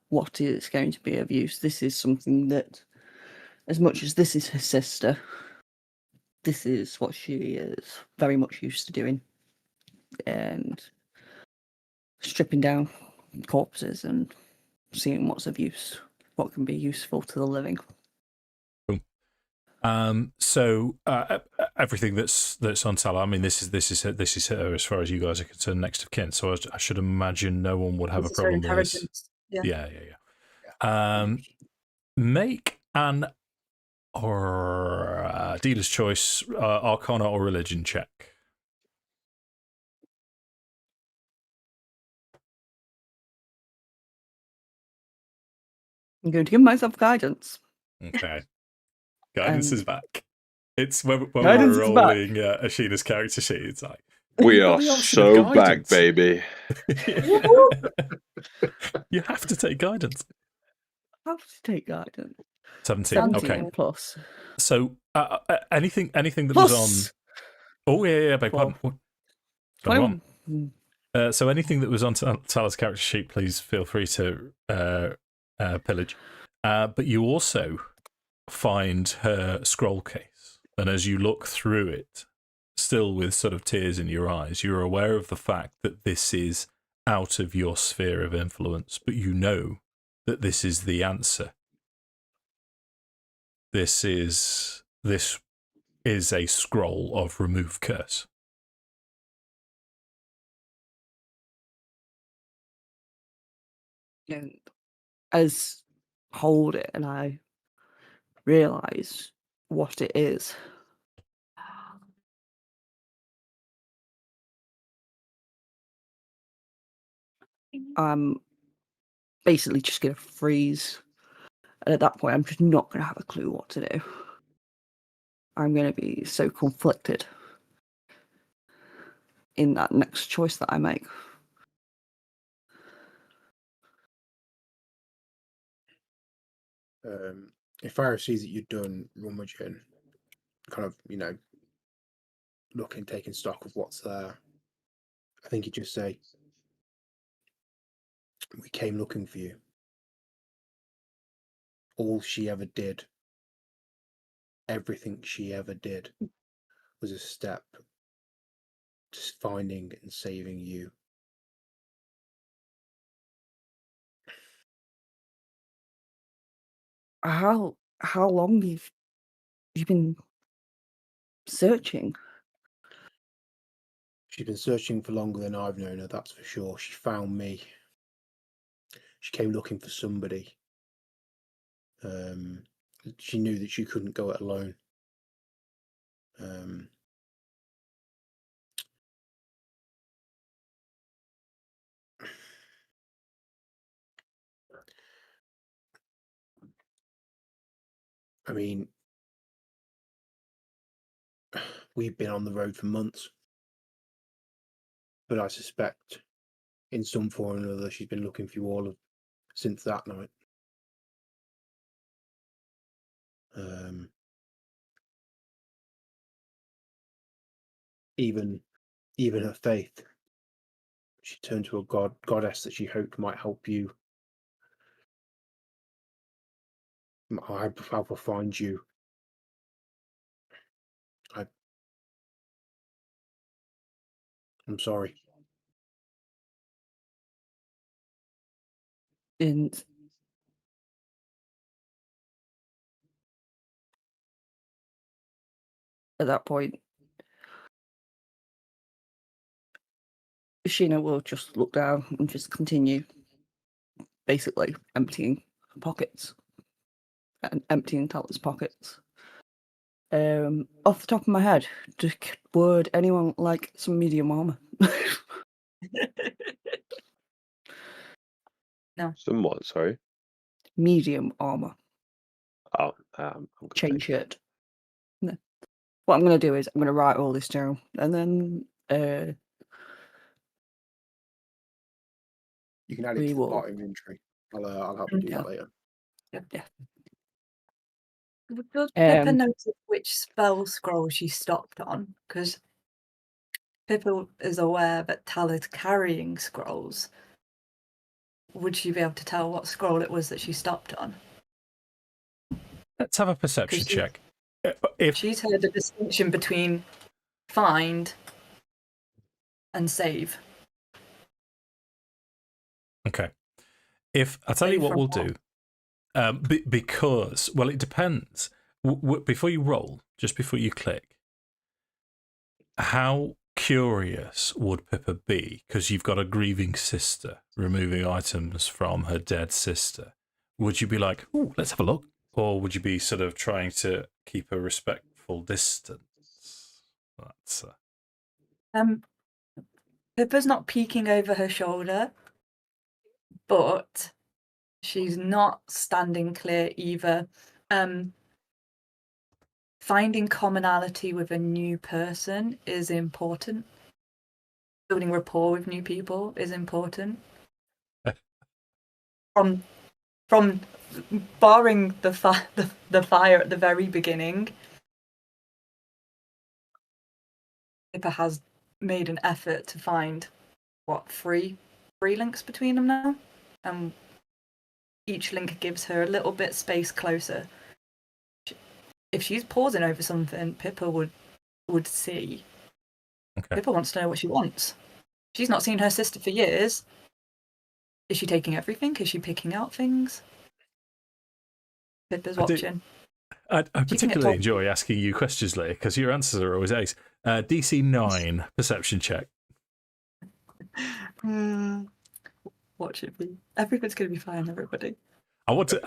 What is going to be of use. This is something that, as much as this is her sister, this is what she is very much used to doing. And stripping down corpses and seeing what's of use, what can be useful to the living. So everything that's on Tala, I mean, this is her as far as you guys are concerned, next of kin. So I should imagine no one would have a problem with this. Yeah. Make an dealer's choice, Arcana or Religion check. I'm going to give myself guidance. Okay. Guidance is back. It's when we Guidance were is back. rolling Ashina's character sheet. It's like, We you've got are the option of so back, guidance. baby. You have to take guidance. I have to take guidance. 17. 17 Okay. plus. So anything that Plus was on. Oh yeah, beg pardon. 21. So anything that was on Tala's character sheet, please feel free to pillage. But you also find her scroll case, and as you look through it, still with sort of tears in your eyes, you're aware of the fact that this is out of your sphere of influence, but you know that this is the answer. This is a scroll of remove curse. And as hold it and I realise what it is, I'm basically just going to freeze. And at that point, I'm just not going to have a clue what to do. I'm going to be so conflicted in that next choice that I make. If Farrow sees that you've done rummaging, kind of, looking, taking stock of what's there, I think he'd just say, "We came looking for you." all she ever did, everything she ever did, was a step to finding and saving you. How long have you been searching? She's been searching for longer than I've known her, that's for sure. She found me. She came looking for somebody. She knew that she couldn't go it alone. I mean, we've been on the road for months, but I suspect in some form or another she's been looking for you all since that night. Even her faith. She turned to a goddess that she hoped might help you. I will find you. I'm sorry. And at that point, Ashina will just look down and just continue basically emptying pockets and emptying Talla's pockets. Off the top of my head, would anyone like some medium armor? No. Somewhat, sorry. Medium armor. Oh, I'm gonna Chain take shirt. No. What I'm going to do is I'm going to write all this down, and then You can add it we to the will. part inventory. I'll help you do that later. Yeah. Does Pippa notice which spell scroll she stopped on? Because Pippa is aware that Talla's carrying scrolls. Would she be able to tell what scroll it was that she stopped on? Let's have a perception check. If she's heard the distinction between find and save. Okay. If I'll tell you what we'll do, because it depends. Before you roll, just before you click, how curious would Pippa be? Because you've got a grieving sister removing items from her dead sister. Would you be like, "Ooh, let's have a look," or would you be sort of trying to keep a respectful distance? That's Pippa's not peeking over her shoulder, but she's not standing clear either. Finding commonality with a new person is important. Building rapport with new people is important. From barring the fire at the very beginning, Pippa has made an effort to find three links between them now, and each link gives her a little bit space closer. If she's pausing over something, Pippa would see. okay. Pippa wants to know what she wants. She's not seen her sister for years. Is she taking everything? Is she picking out things? Pippa's watching. I particularly enjoy asking you questions, Leah, because your answers are always ace. DC 9 perception check. Watch it be. Everything's going to be fine, everybody. I want to.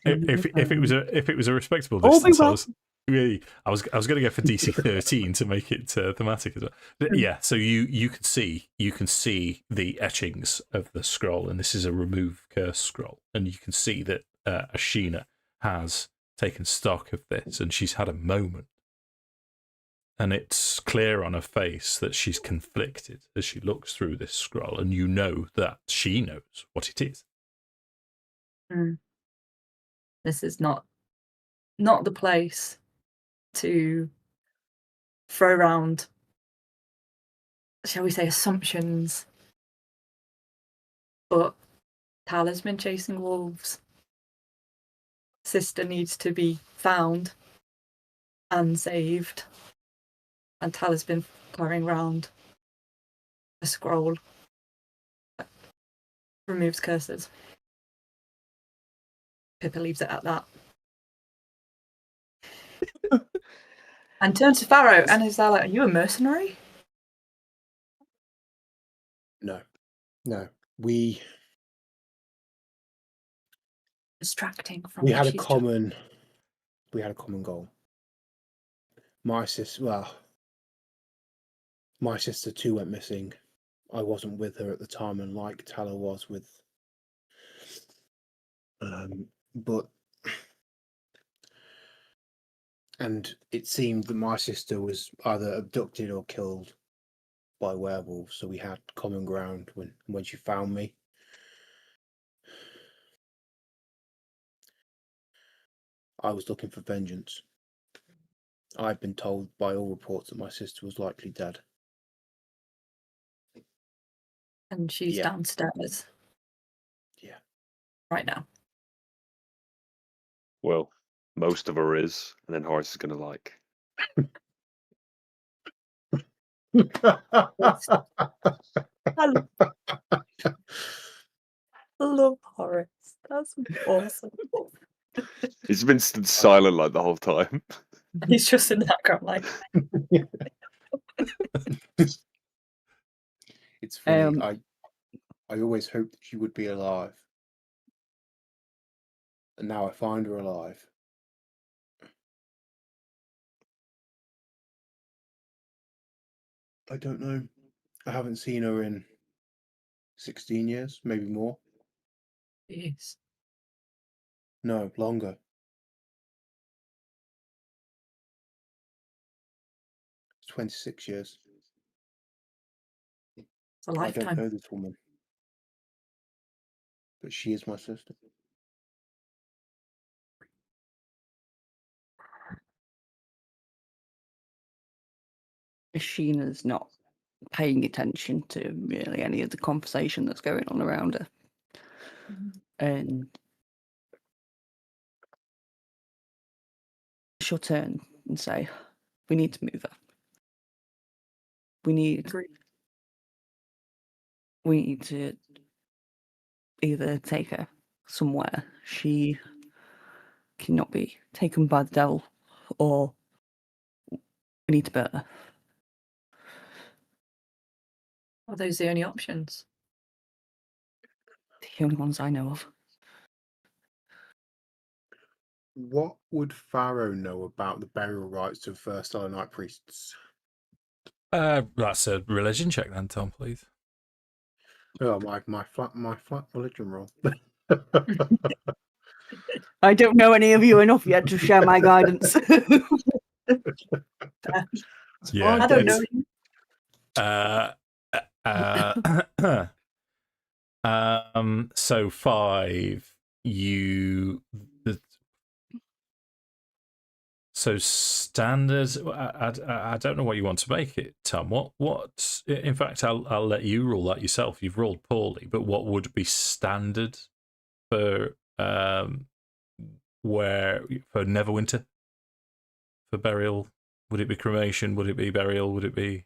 If it was a respectable distance, I was going to go for DC 13 to make it thematic as well. But yeah, so you can see the etchings of the scroll, and this is a remove curse scroll, and you can see that Ashina has taken stock of this, and she's had a moment, and it's clear on her face that she's conflicted as she looks through this scroll, and you know that she knows what it is. This is not the place to throw around, shall we say, assumptions. But Talla's been chasing wolves. sister needs to be found and saved. And Tala's been carrying around a scroll that removes curses. Pippa leaves it at that. And turns to Farrow and is there like, are you a mercenary? No. We Distracting from we what had a she's common goal. My sister too went missing. I wasn't with her at the time, and like Tala was with but and it seemed that my sister was either abducted or killed by werewolves, so we had common ground when she found me. I was looking for vengeance. I'd been told by all reports that my sister was likely dead. And she's Yeah. downstairs. Yeah. Right now. Well, most of her is, and then Horace is going to like. I love Horace. That's awesome. He's been stood silent like the whole time. He's just in the background like. It's funny. I always hoped that she would be alive, and now I find her alive. I don't know. I haven't seen her in 16 years, maybe more. Yes. No, longer. It's 26 years. It's a I don't lifetime. know this woman, but she is my sister. Ashina's not paying attention to really any of the conversation that's going on around her. And she'll turn and say, we need to move her. We need to either take her somewhere she cannot be taken by the devil, or we need to burn her. Are those the only options? The only ones I know of. What would Farrow know about the burial rites of First Elenite priests? That's a religion check then, Tom, please. Oh, my flat religion roll. I don't know any of you enough yet to share my guidance. Yeah, I don't know. So 5. So standard. I don't know what you want to make it, Tom. What? In fact, I'll let you rule that yourself. You've rolled poorly, but what would be standard for Neverwinter for burial? Would it be cremation? Would it be burial? Would it be?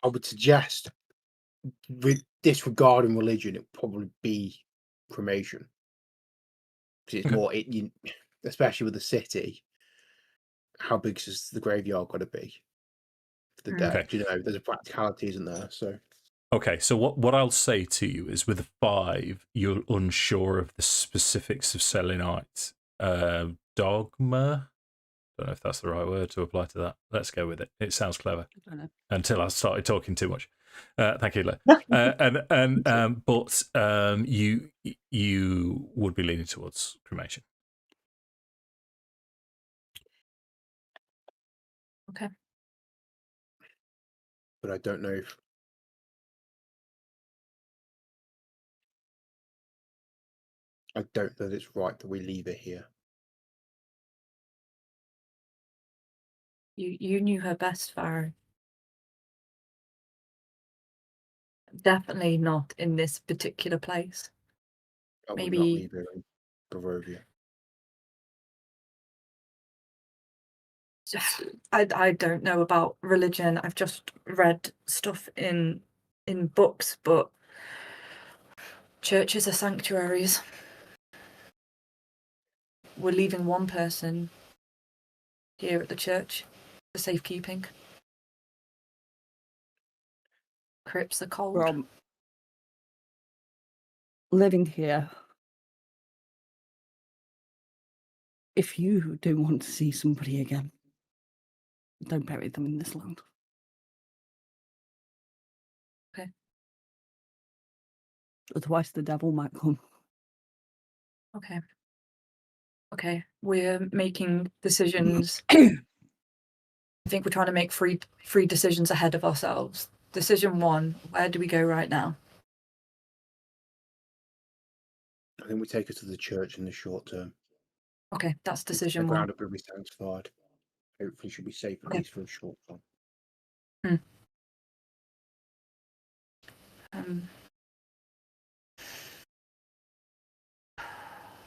I would suggest, with disregarding religion, it would probably be cremation. Because it's more, especially with the city, how big is the graveyard got to be for the dead? Okay. You know, there's a practicality, isn't there? So. Okay, so what I'll say to you is, with a 5, you're unsure of the specifics of Selenite dogma. Don't know if that's the right word to apply to that. Let's go with it. It sounds clever. I don't know. Until I started talking too much. Thank you, Leah. But you would be leaning towards cremation. Okay. But I don't know if I don't know that it's right that we leave it here. You knew her best, Farrow. Definitely not in this particular place. I would not Maybe leave her in Barovia. I don't know about religion. I've just read stuff in books, but churches are sanctuaries. We're leaving one person here at the church for safekeeping. Crypts are cold. From living here, if you do want to see somebody again, don't bury them in this land. Okay. Otherwise, the devil might come. Okay. Okay. We're making decisions. I think we're trying to make free decisions ahead of ourselves. Decision 1, where do we go right now? I think we take her to the church in the short term. Okay, that's decision The 1. ground up will be sanctified. Hopefully she'll be safe at Okay. least for a short time.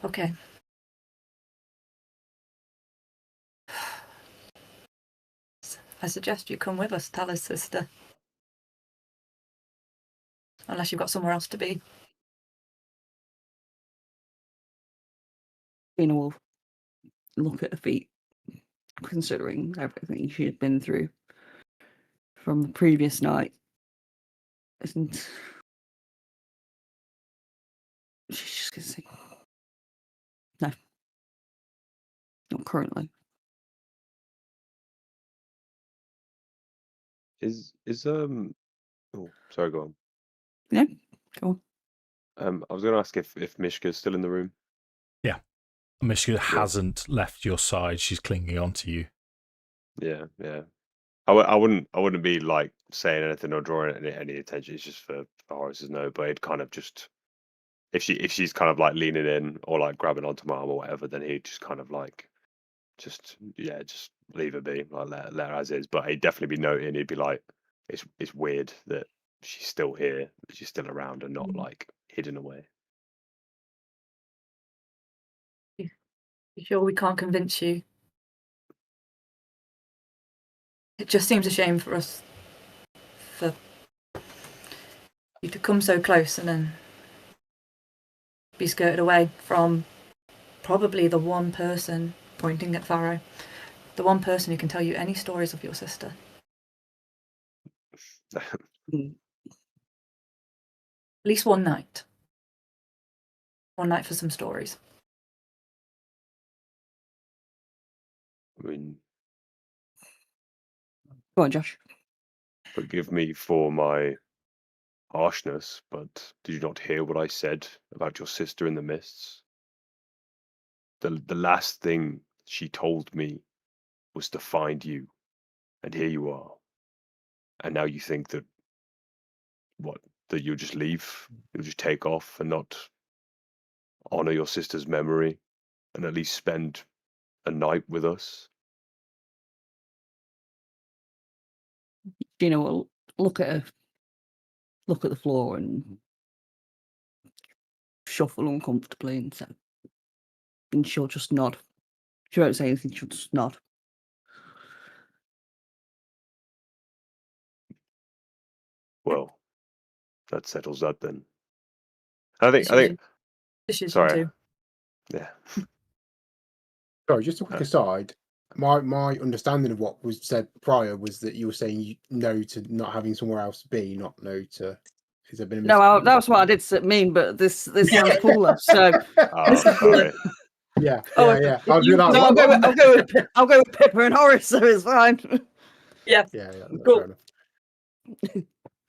Okay. I suggest you come with us, Tala's sister. Unless you've got somewhere else to be. Tina will look at her feet, considering everything she had been through from the previous night. And she's just going to say, no, not currently. Is oh, sorry, go on. Yeah, go on. I was going to ask if Mishka's still in the room. Mishka hasn't left your side. She's clinging on to you. Yeah. I wouldn't be like saying anything or drawing any attention. It's just for Horace's note, but it kind of just if she's kind of like leaning in or like grabbing onto my arm or whatever, then he'd just kind of like just leave her be, like let her as is. But he'd definitely be noting. He'd be like, it's weird that she's still here, that she's still around and not like hidden away. You sure we can't convince you? It just seems a shame for us for you to come so close and then be skirted away from probably the one person, pointing at Farrow, the one person who can tell you any stories of your sister. At least one night. One night for some stories. I mean, Go on, Josh. forgive me for my harshness, but did you not hear what I said about your sister in the mists? The last thing she told me was to find you, and here you are. And now you think that that you'll just leave, you'll just take off and not honor your sister's memory, and at least spend a night with us? Gina will look at the floor and shuffle uncomfortably and she'll just nod. She won't say anything, she'll just nod. Well, that settles that then. I think. Decision 2. Yeah. Sorry, just a quick aside. My understanding of what was said prior was that you were saying no to not having somewhere else to be, not no to. Has there been a No, that was what I did mean, but this sounds cooler. So Sorry. Yeah. Oh, I was doing that. no, I'll go with Pippa and Horace, so it's fine. Yeah. Yeah, that's Cool.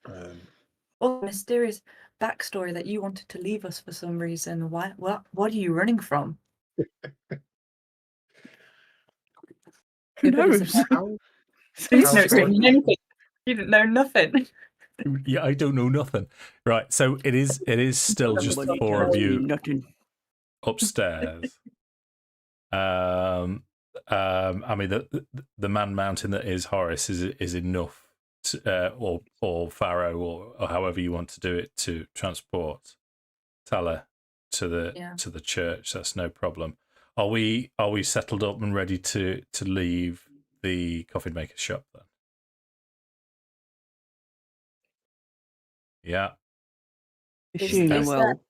fair enough. Well, mysterious backstory that you wanted to leave us for some reason. What are you running from? Who knows? You didn't know nothing. Yeah, I don't know nothing. Right, so it is still just the four of you upstairs. I mean, the man mountain that is Horace is enough, or Farrow, or however you want to do it, to transport Tala the church. That's no problem. Are we settled up and ready to leave the coffin maker's shop then? Yeah. Ashina will.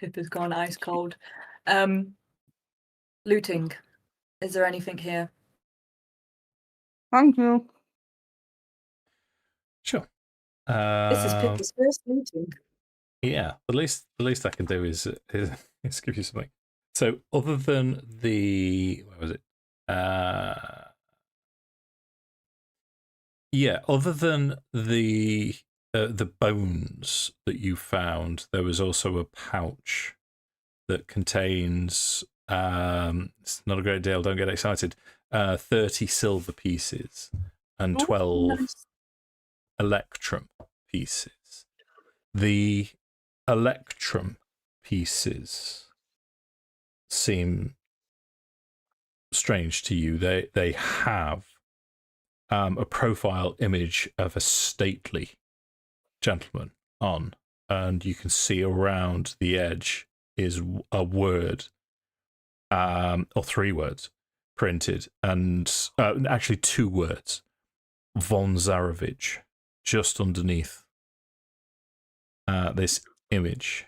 Pippa's gone ice cold. Looting. Is there anything here? Thank you. Sure. This is Pippa's first looting. Yeah, the least I can do is give you something. So, other than where was it? Yeah, other than the bones that you found, there was also a pouch that contains. It's not a great deal. Don't get excited. 30 silver pieces and 12 electrum pieces. The electrum pieces seem strange to you. They have a profile image of a stately gentleman on, and you can see around the edge is a word, or 3 words printed, and actually 2 words, Von Zarovich, just underneath this image.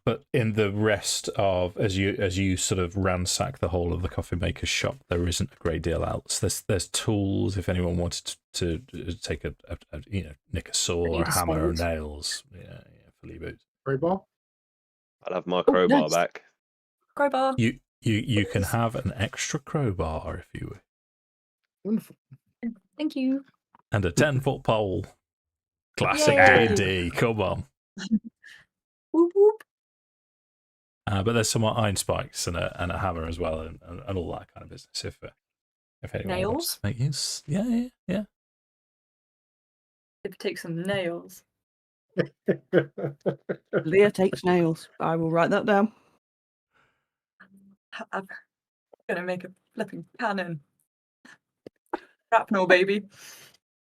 But in the rest of, as you sort of ransack the whole of the coffee maker's shop, there isn't a great deal else. There's tools if anyone wanted to take a nick a saw, a hammer, or nails. Yeah, fully boot. Crowbar? I'll have my crowbar back. Crowbar. You can have an extra crowbar if you wish. Wonderful. Thank you. And a 10-foot pole. Classic Yay. D&D. Come on. Whoop, whoop. But there's some iron spikes and a hammer as well, and all that kind of business. If anyone wants to make use, yeah. If take some nails. Leah takes nails. I will write that down. I'm gonna make a flipping cannon. Shrapnel, baby.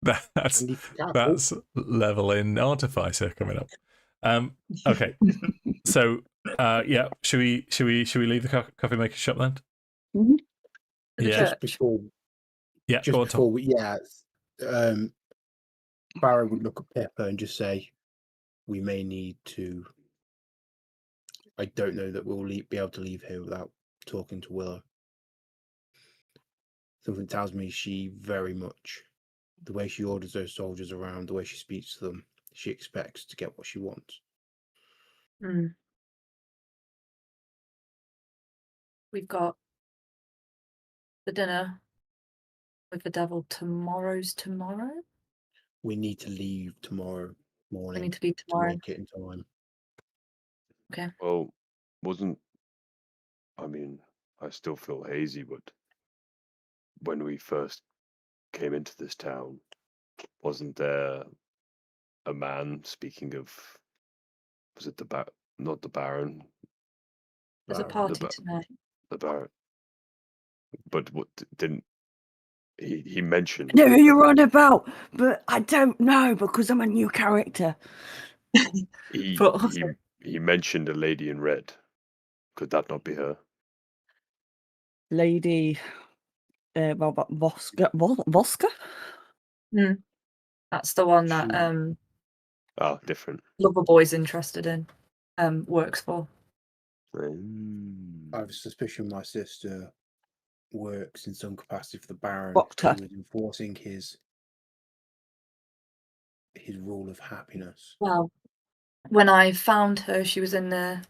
That's level in Artificer coming up. Okay, so should we leave the coffee maker's shop then? Mm-hmm. Yeah. Just before, Barrow would look at Pippa and just say, "We may need to. I don't know that we'll be able to leave here without talking to Willow. Something tells me she very much, the way she orders those soldiers around, the way she speaks to them, she expects to get what she wants." We've got the dinner with the devil tomorrow. We need to leave tomorrow morning. We need to leave tomorrow. To make it in time. Okay. Well, I still feel hazy, but when we first came into this town, wasn't there a man speaking of, was it not the Baron? There's a party tonight. The Baron. But what didn't he mentioned? I know who you're on about, but I don't know because I'm a new character. He mentioned a lady in red. Could that not be her? Lady Voska? That's the one that different. Loverboy's interested in. Works for. I have a suspicion my sister works in some capacity for the Baron, Doctor. who is enforcing his rule of happiness. Well, when I found her, she was in the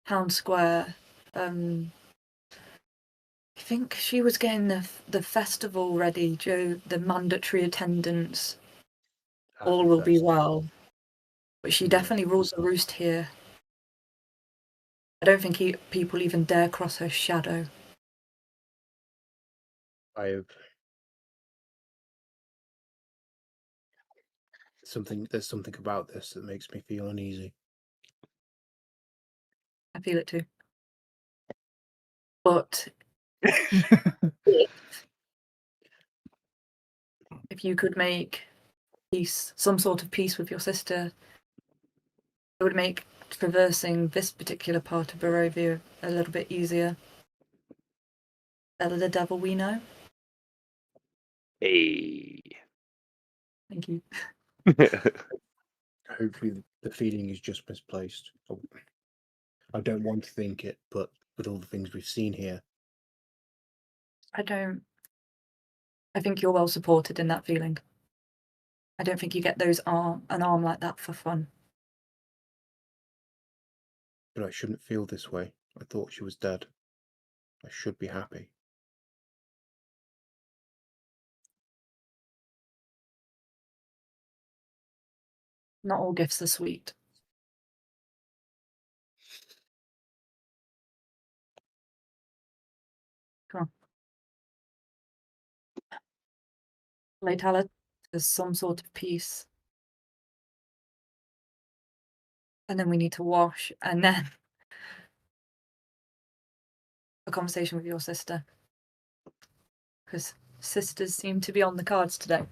town square. I think she was getting the festival ready, Joe. The mandatory attendance. All will be well. But she definitely rules the roost here. I don't think people even dare cross her shadow. There's something about this that makes me feel uneasy. I feel it too. But if you could make peace, some sort of peace with your sister, it would make traversing this particular part of Barovia a little bit easier. Better the devil we know. Hey. Thank you. Hopefully the feeling is just misplaced. I don't want to think it, but with all the things we've seen here. I think you're well supported in that feeling. I don't think you get an arm like that for fun. But I shouldn't feel this way. I thought she was dead. I should be happy. Not all gifts are sweet. Come on. Latala, there's some sort of peace. And then we need to wash, and then a conversation with your sister. Because sisters seem to be on the cards today.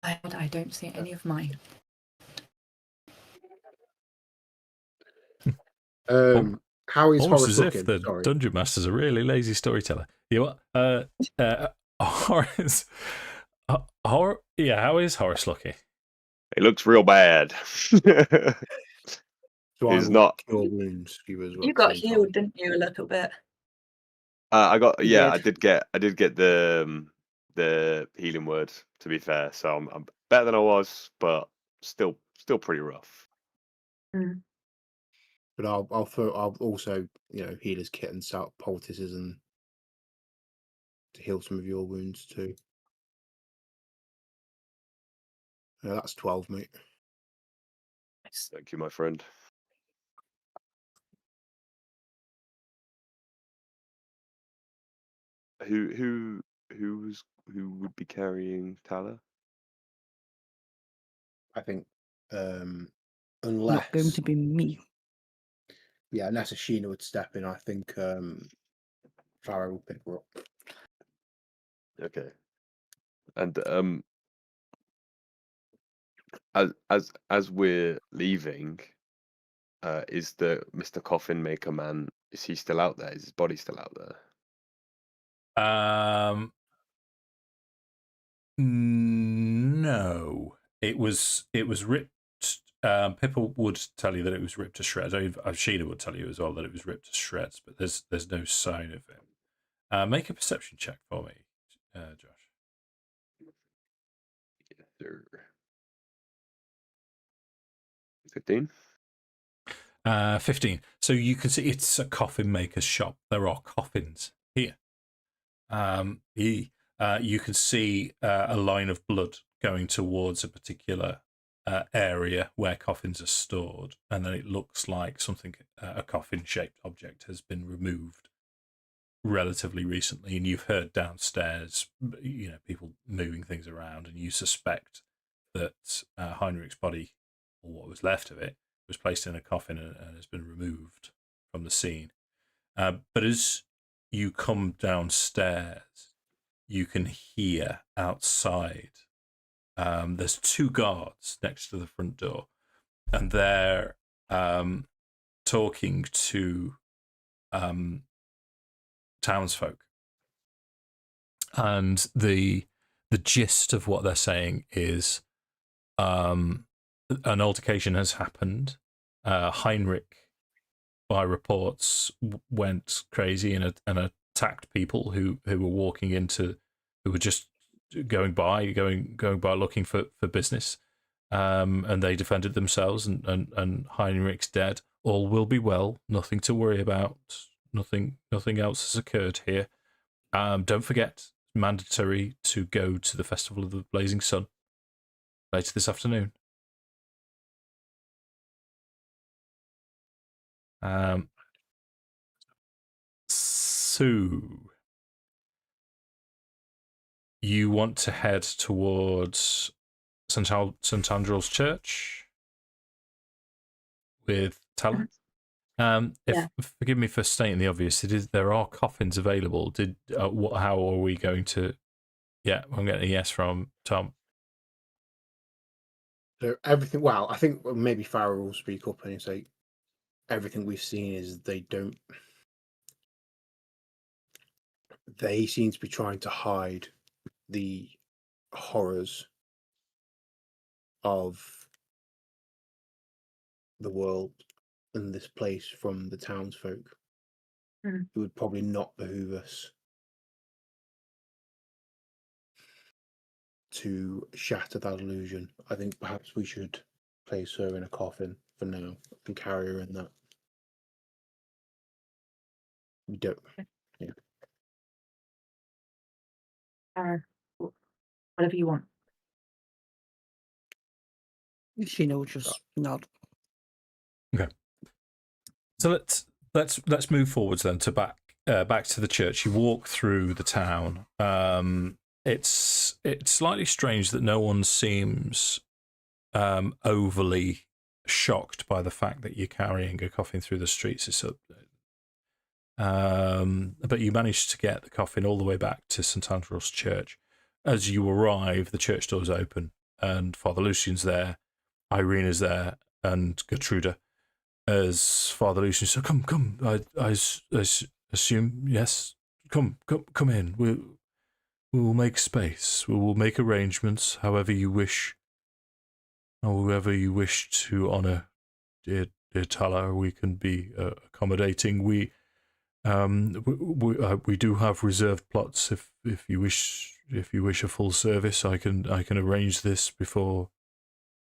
I don't see any of mine. How is Almost Horace as looking? if the Sorry. Dungeon Master's a really lazy storyteller. You know what? Horace. Yeah, how is Horace looking? It looks real bad. So I He's will not. cure wounds. You got healed, didn't you, a little bit? I got. You Yeah, did. I did get the healing word. To be fair, so I'm better than I was, but still pretty rough. Mm. But I'll also heal his kit and sell poultices and to heal some of your wounds too. That's 12, mate. Thank you, my friend. Who would be carrying Tala? I think unless Not going to be me. Yeah, unless Ashina would step in, I think Farrow will pick her up. Okay. And as we're leaving, is the Mr. Coffin Maker man? Is he still out there? Is his body still out there? No. It was ripped. Pippa would tell you that it was ripped to shreds. Ashina would tell you as well that it was ripped to shreds, but there's no sign of it. Make a perception check for me, Josh. Yes, sir. 15. 15. So you can see it's a coffin maker's shop. There are coffins here. You can see a line of blood going towards a particular area where coffins are stored, and then it looks like something, a coffin-shaped object has been removed relatively recently, and you've heard downstairs, people moving things around, and you suspect that Heinrich's body, or what was left of it, was placed in a coffin and has been removed from the scene. But as you come downstairs, you can hear outside. There's two guards next to the front door, and they're talking to townsfolk. And the gist of what they're saying is an altercation has happened. Heinrich, by reports, went crazy and attacked people who were walking into, who were just going by looking for business, and they defended themselves, and Heinrich's dead. All will be well. Nothing to worry about. Nothing else has occurred here. Don't forget, mandatory to go to the Festival of the Blazing Sun later this afternoon. So you want to head towards St. Andrew's Church with Talon? Forgive me for stating the obvious. There are coffins available. How are we going to Yeah, I'm getting a yes from Tom. So everything. Well, I think maybe Farrell will speak up and say everything we've seen is they don't. They seem to be trying to hide the horrors of the world and this place from the townsfolk. Mm. It would probably not behoove us to shatter that illusion. I think perhaps we should place her in a coffin for now and carry her in that. We don't. Yeah. Whatever you want. Ashina will just nod. So let's move forwards then to back to the church. You walk through the town. It's slightly strange that no one seems overly shocked by the fact that you're carrying a coffin through the streets. But you managed to get the coffin all the way back to St Andrew's Church. As you arrive, the church doors open, and Father Lucian's there, Irina's there, and Gertruda. As Father Lucian said, "Come, I assume yes. Come in. We will make space. We will make arrangements, however you wish to honour dear Tala. We can be accommodating. We do have reserved plots. If you wish a full service, I can arrange this before.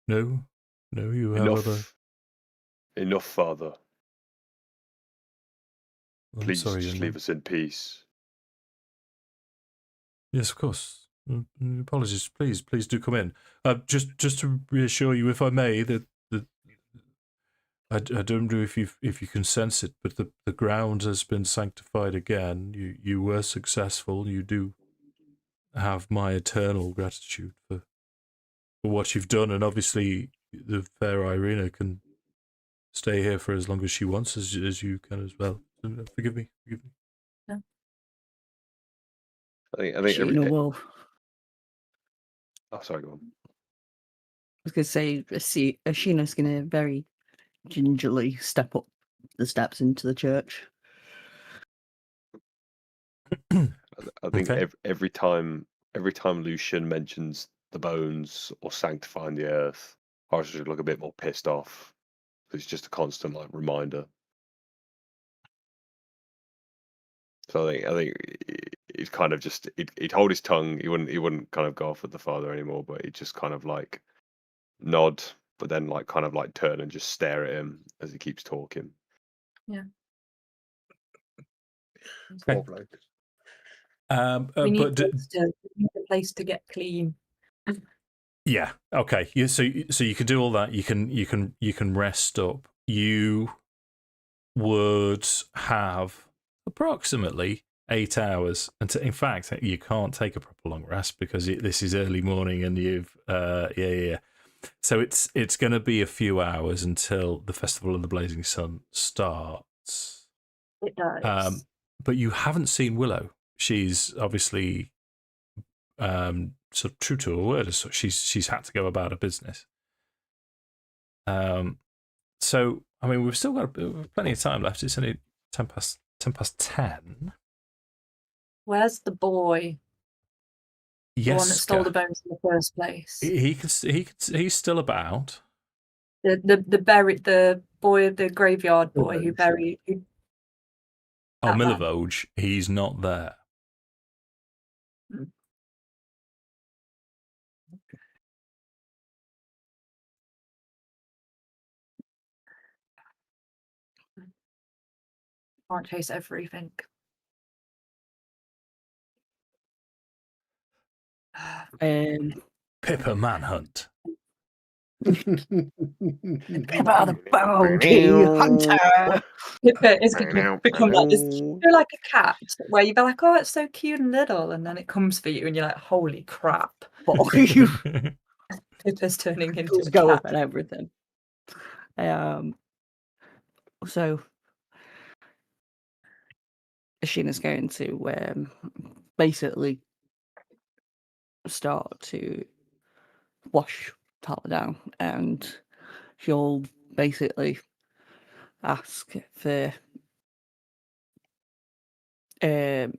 No, you have other. Enough, Father. Please sorry, just leave us in peace. Yes, of course. Apologies. Please do come in. Just to reassure you, if I may, that I don't know if you can sense it, but the ground has been sanctified again. You were successful. You do have my eternal gratitude for what you've done, and obviously the fair Irina can stay here for as long as she wants, as you can as well. So, forgive me. No. I think Ashina will. Oh, sorry, go on. I was going to say, Ashina's going to very gingerly step up the steps into the church. I think Okay. every time Lucian mentions the bones or sanctifying the earth, Horace should look a bit more pissed off. It's just a constant reminder. So I think it's kind of just he'd hold his tongue. He wouldn't kind of go off at the father anymore, but he'd just kind of nod, but then kind of turn and just stare at him as he keeps talking. Yeah. Okay. We need a place to get clean. Yeah. Okay. Yeah. So you can do all that. You can rest up. You would have approximately 8 hours, and in fact, you can't take a proper long rest because this is early morning, and you've yeah. So it's going to be a few hours until the Festival of the Blazing Sun starts. It does. But you haven't seen Willow. She's obviously sort of true to her word, so she's had to go about her business. So I mean, we've still got plenty of time left. It's only 10:10. Where's the boy? Yes, the one that stole the bones in the first place. He's still about. The boy, the graveyard boy who buried. Milivoj, he's not there. Can't chase everything. Pippa manhunt. Pippa the bounty hunter. Pippa is going to become like this. You're like a cat where you're like, oh, it's so cute and little, and then it comes for you, and you're like, holy crap! Pippa's turning into a go cat up and everything. So Ashina's going to basically start to wash Tala down, and she'll basically ask for a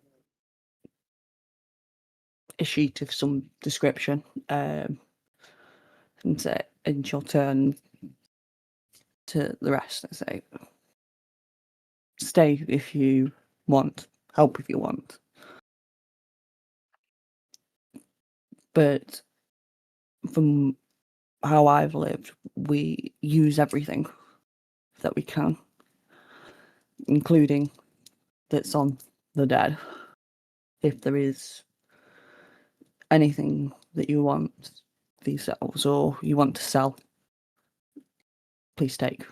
sheet of some description, and she'll turn to the rest and say, "Stay if you want, help if you want, but from how I've lived, we use everything that we can, including that's on the dead. If there is anything that you want for yourselves or you want to sell, please take.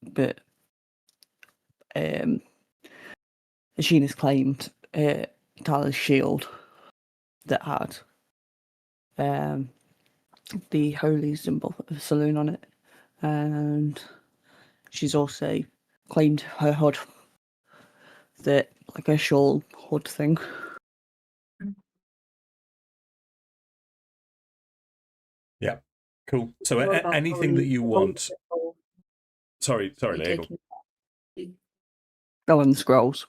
But Ashina's claimed Tyler's shield that had the holy symbol of a saloon on it, and she's also claimed her hood, that like a shawl hood thing. Yeah, cool. So What about anything that you holy want. symbol? Sorry, You Leah. taking- Oh, and the scrolls.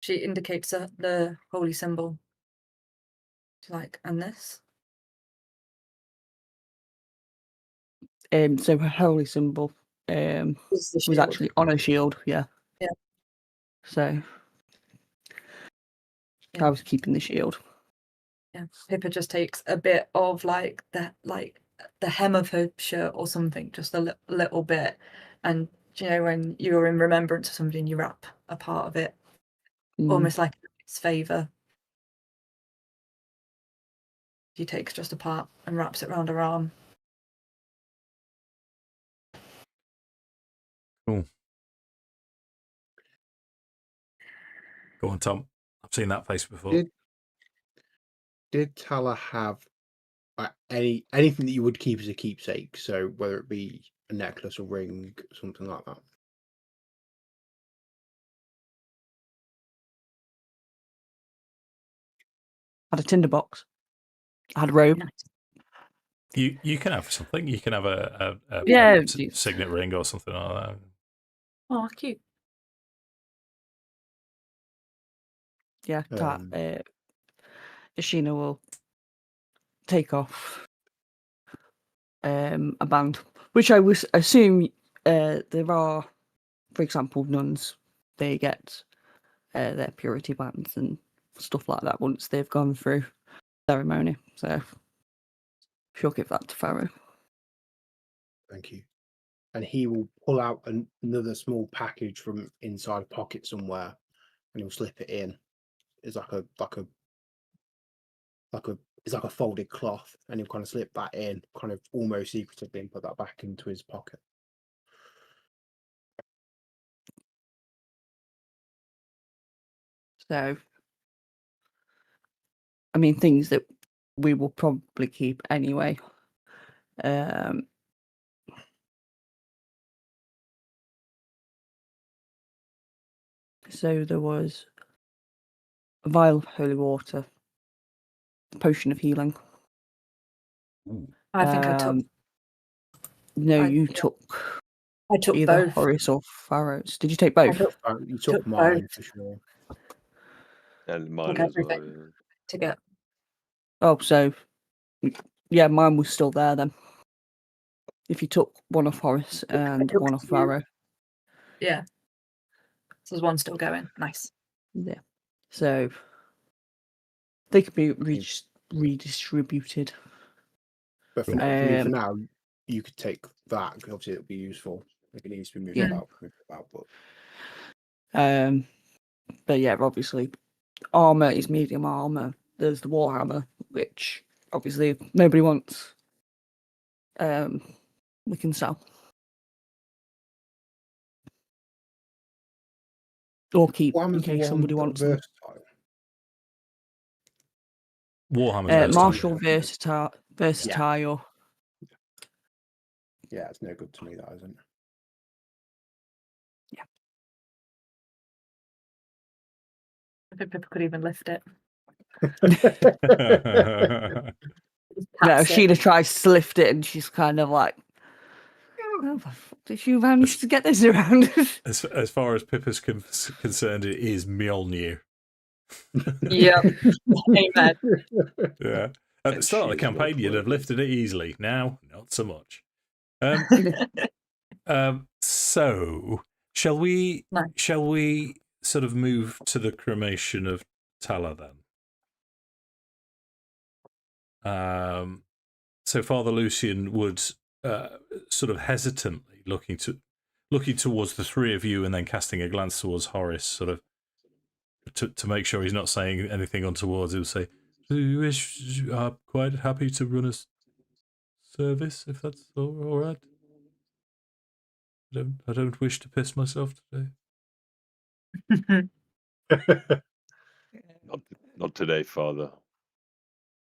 She indicates the holy symbol. She's like, and this? So her holy symbol was actually on her shield, yeah. Yeah. So Yeah. I was keeping the shield. Yeah. Pippa just takes a bit of the hem of her shirt or something, just a little bit, and when you're in remembrance of something, you wrap a part of it, almost like its favour. She takes just a part and wraps it around her arm. Cool. Go on, Tom. I've seen that face before. Did Tala have anything that you would keep as a keepsake? So whether it be a necklace or ring, something like that. I had a tinderbox. I had a robe. You can have something. You can have a signet ring or something like that. Oh, cute. Yeah, that Ashina will take off a band, which I would assume there are, for example, nuns. They get their purity bands and stuff like that once they've gone through ceremony. So she'll give that to Farrow. Thank you. And he will pull out another small package from inside a pocket somewhere, and he'll slip it in. It's like a folded cloth, and he'll kind of slip that in, kind of almost secretively, and put that back into his pocket. So, I mean, things that we will probably keep anyway. So there was a vial of holy water, a potion of healing. I think I took. No, you took. I took either both. Horace or Farrow's. Did you take both? You took mine for sure. And mine Took as well. everything to get. Oh, so yeah, mine was still there then. If you took one off Horace and one off Farrow. Yeah. So there's one still going. Nice. Yeah. So they could be redistributed. But for now, you could take that, because obviously it'll be useful if it needs to be moved about. But yeah, obviously, armor is medium armor. There's the warhammer, which obviously if nobody wants, we can sell or keep in case somebody wants them. Warhammer's martial, versatile. Yeah, it's no good to me, that isn't. I think people could even lift it. No, Pats it. Sheena tries to lift it, and she's kind of like, "How the fuck did you manage to get this around?" As far as Pippa's concerned, it is Mjolnir. Yep. Amen. Yeah. At the And start of the she is not campaign, you'd have worthy. lifted it easily. Now, not so much. So, shall we No. sort of move to the cremation of Tala then? So Father Lucian would sort of hesitantly looking towards the three of you and then casting a glance towards Horace, sort of to make sure he's not saying anything untoward. He would say, "Do you wish quite happy to run a service, if that's all right? I don't wish to piss myself today." Not today, Father.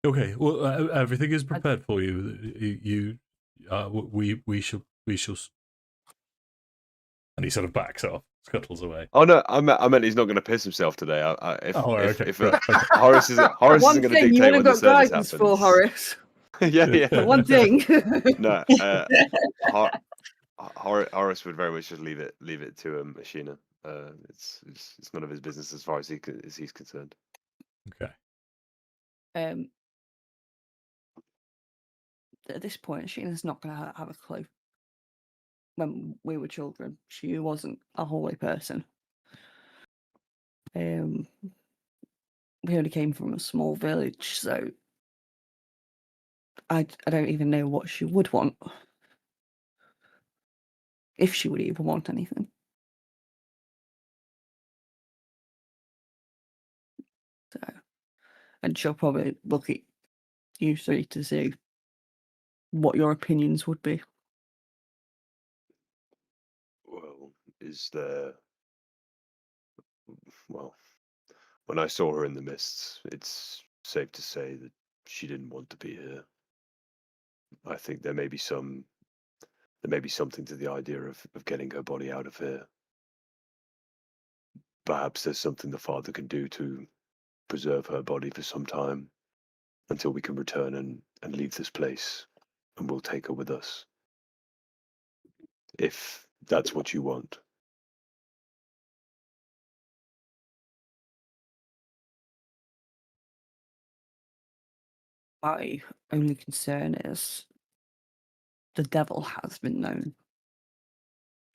Okay, well, everything is prepared for you. We shall. And he sort of backs off, scuttles away. Oh no, I meant he's not going to piss himself today. If Right. Horace isn't One going to thing you dictate would when have the got service guidance happens. for, Horace. yeah. One thing. No, Horace would very much just leave it to Ashina. It's none of his business as far as he's concerned. Okay. At this point, Sheena's not going to have a clue. When we were children, she wasn't a holy person. We only came from a small village, so I don't even know what she would want. If she would even want anything. So, and she'll probably look at you three to see what your opinions would be. Well, when I saw her in the mists, it's safe to say that she didn't want to be here. I think there may be something to the idea of getting her body out of here. Perhaps there's something the father can do to preserve her body for some time until we can return and leave this place, and we'll take her with us. If that's what you want. My only concern is the devil has been known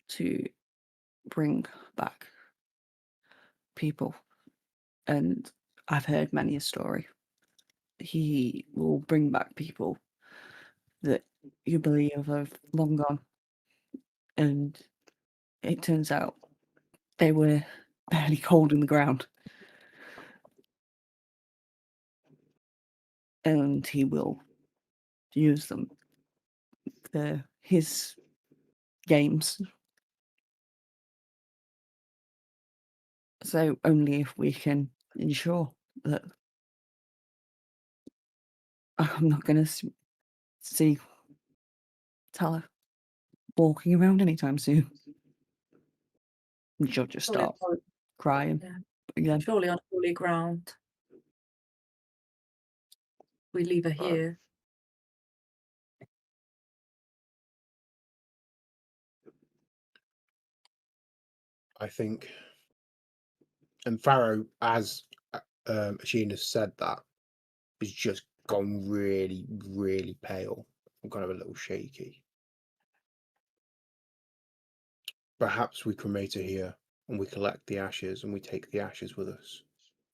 to bring back people, and I've heard many a story. He will bring back people that you believe have long gone, and it turns out they were barely cold in the ground. And he will use them for his games. So only if we can ensure that I'm not going to see Tala walking around anytime soon. And she'll just start crying again. Surely on holy ground. We leave her here. I think, and Farrow, as Ashina said that, has just gone really, really pale. I'm kind of a little shaky. Perhaps we cremate her here and we collect the ashes and we take the ashes with us.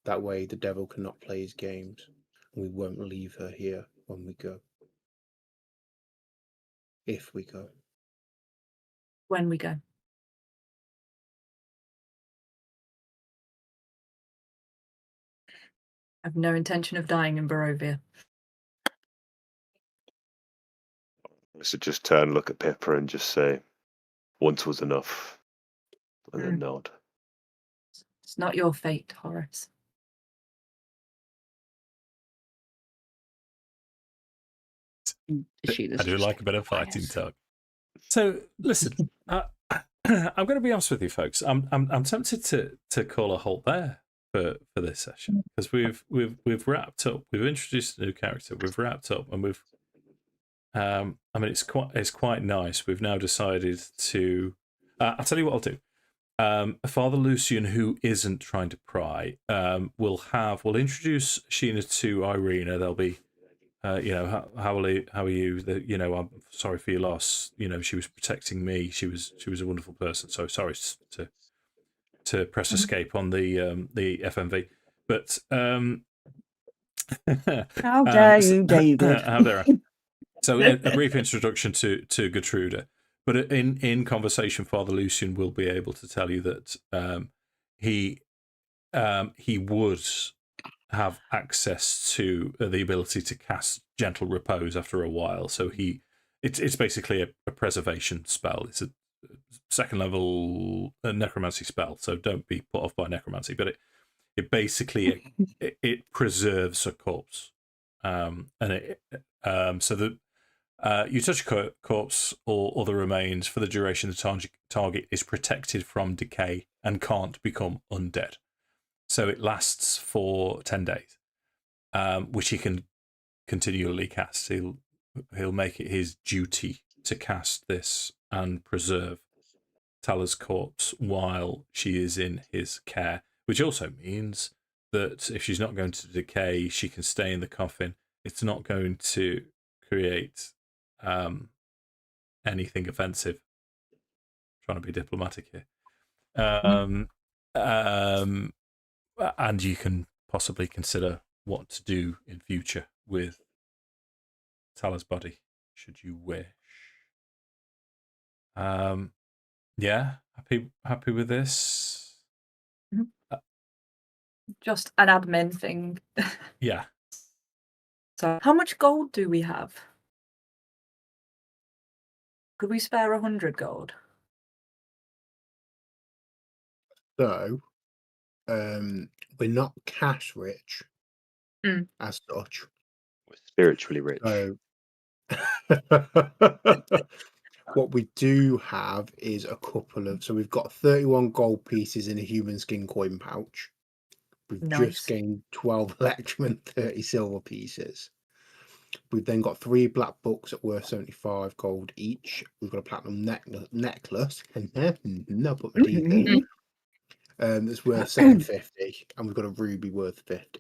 That way the devil cannot play his games and we won't leave her here when we go. If we go. When we go. I have no intention of dying in Barovia. So just turn, look at Pippa and just say, once was enough. And then nod. It's not your fate, Horace. I do like a bit of fighting talk. So listen, I'm going to be honest with you, folks. I'm tempted to call a halt there. for this session, because we've wrapped up. We've introduced a new character. We've wrapped up, and we've. I mean, it's quite nice. We've now decided to. I'll tell you what I'll do. Father Lucian, who isn't trying to pry, will introduce Sheena to Irina. They'll be, how are you? I'm sorry for your loss. She was protecting me. She was a wonderful person. So sorry to press escape on the FMV, but how dare you, David? How dare I? So a brief introduction to Gertruda. But in conversation, Father Lucian will be able to tell you that he would have access to the ability to cast Gentle Repose after a while. So it's basically a preservation spell. It's a second level necromancy spell. So don't be put off by necromancy. But it basically it preserves a corpse, so that. You touch a corpse or other remains for the duration. The target is protected from decay and can't become undead. So it lasts for 10 days, which he can continually cast. He'll make it his duty to cast this and preserve Tala's corpse while she is in his care, which also means that if she's not going to decay, she can stay in the coffin. It's not going to create anything offensive. Trying to be diplomatic here. And you can possibly consider what to do in future with Tala's body, should you wish. Yeah, happy with this. Just an admin thing. Yeah. So, how much gold do we have? Could we spare 100 gold? So, we're not cash rich as such. We're spiritually rich. So, what we do have is a couple of. So we've got 31 gold pieces in a human skin coin pouch. We've just gained 12 electrum and 30 silver pieces. We've then got 3 black books at worth 75 gold each. We've got a platinum necklace. No, put my teeth in. That's worth 750, and we've got a ruby worth 50.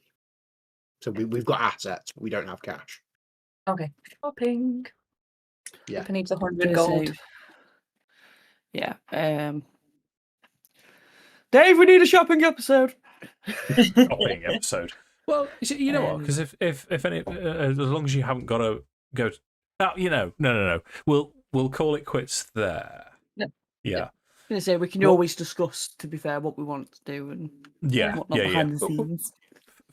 So we've got assets, but we don't have cash. Okay. Shopping. Yeah. Pippa needs 100 gold. Yeah. Dave, we need a shopping episode. Shopping episode. Well, you know what? Because if any, as long as you haven't got to go, no. We'll call it quits there. No. Yeah. I was gonna say we can always discuss, to be fair, what we want to do and whatnot behind the scenes.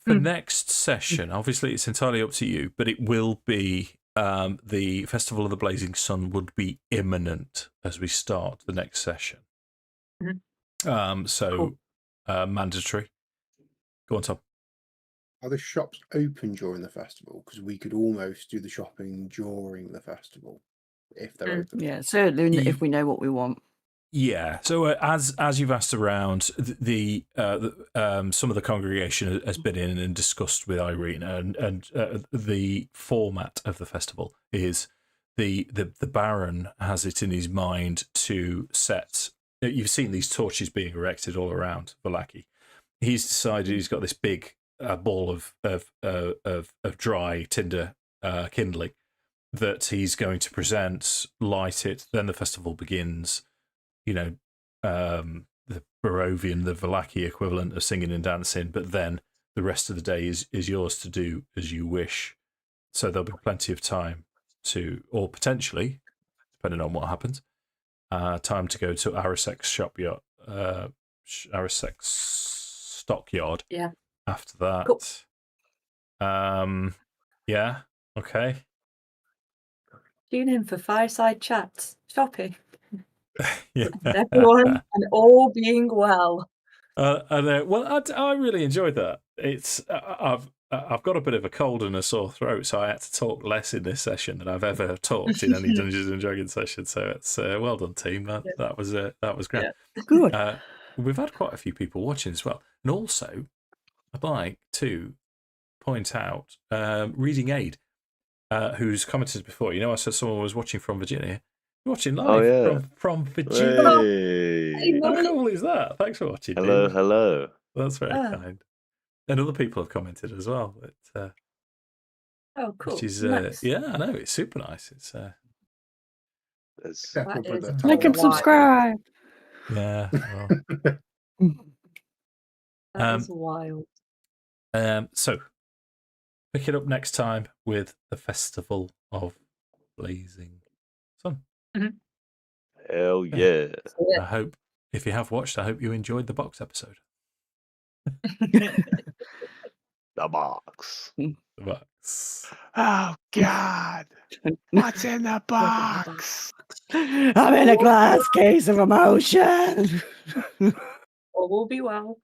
For next session, obviously it's entirely up to you, but it will be the Festival of the Blazing Sun would be imminent as we start the next session. So mandatory. Go on, Tom. Are the shops open during the festival? Because we could almost do the shopping during the festival if they're open. Yeah, certainly if we know what we want. Yeah. So as you've asked around, the some of the congregation has been in and discussed with Irina, and the format of the festival is the Baron has it in his mind to set. You've seen these torches being erected all around Vallaki. He's decided he's got this big ball of dry tinder kindling that he's going to present, light it. Then the festival begins. The Barovian, the Vallaki equivalent of singing and dancing, but then the rest of the day is yours to do as you wish. So there'll be plenty of time to, or potentially, depending on what happens, time to go to Arisek's Arisek's stockyard. Yeah. After that. Cool. Yeah. Okay. Tune in for fireside chats, shopping. Yeah. Everyone and all being well. I really enjoyed that. It's I've got a bit of a cold and a sore throat, so I had to talk less in this session than I've ever talked in any Dungeons and Dragons session. So it's well done, team. That was great. Yeah. Good. We've had quite a few people watching as well, and also I'd like to point out Reading Aid, who's commented before. You know, I said someone was watching from Virginia. You're watching live yeah. from Virginia. Hey. How cool is that? Thanks for watching. Hello, dude. hello. That's very kind. And other people have commented as well. But, Oh, cool. which is, Nice. yeah, I know. It's super nice. It's, Except for That is brother Like Tom. and subscribe. yeah. Well, That is wild. so, pick it up next time with the Festival of Blazing Sun. Hell yeah. I hope, if you have watched, I hope you enjoyed the box episode. The box. The box. Oh, God. What's in the box? I'm in a glass case of emotion. All will be well.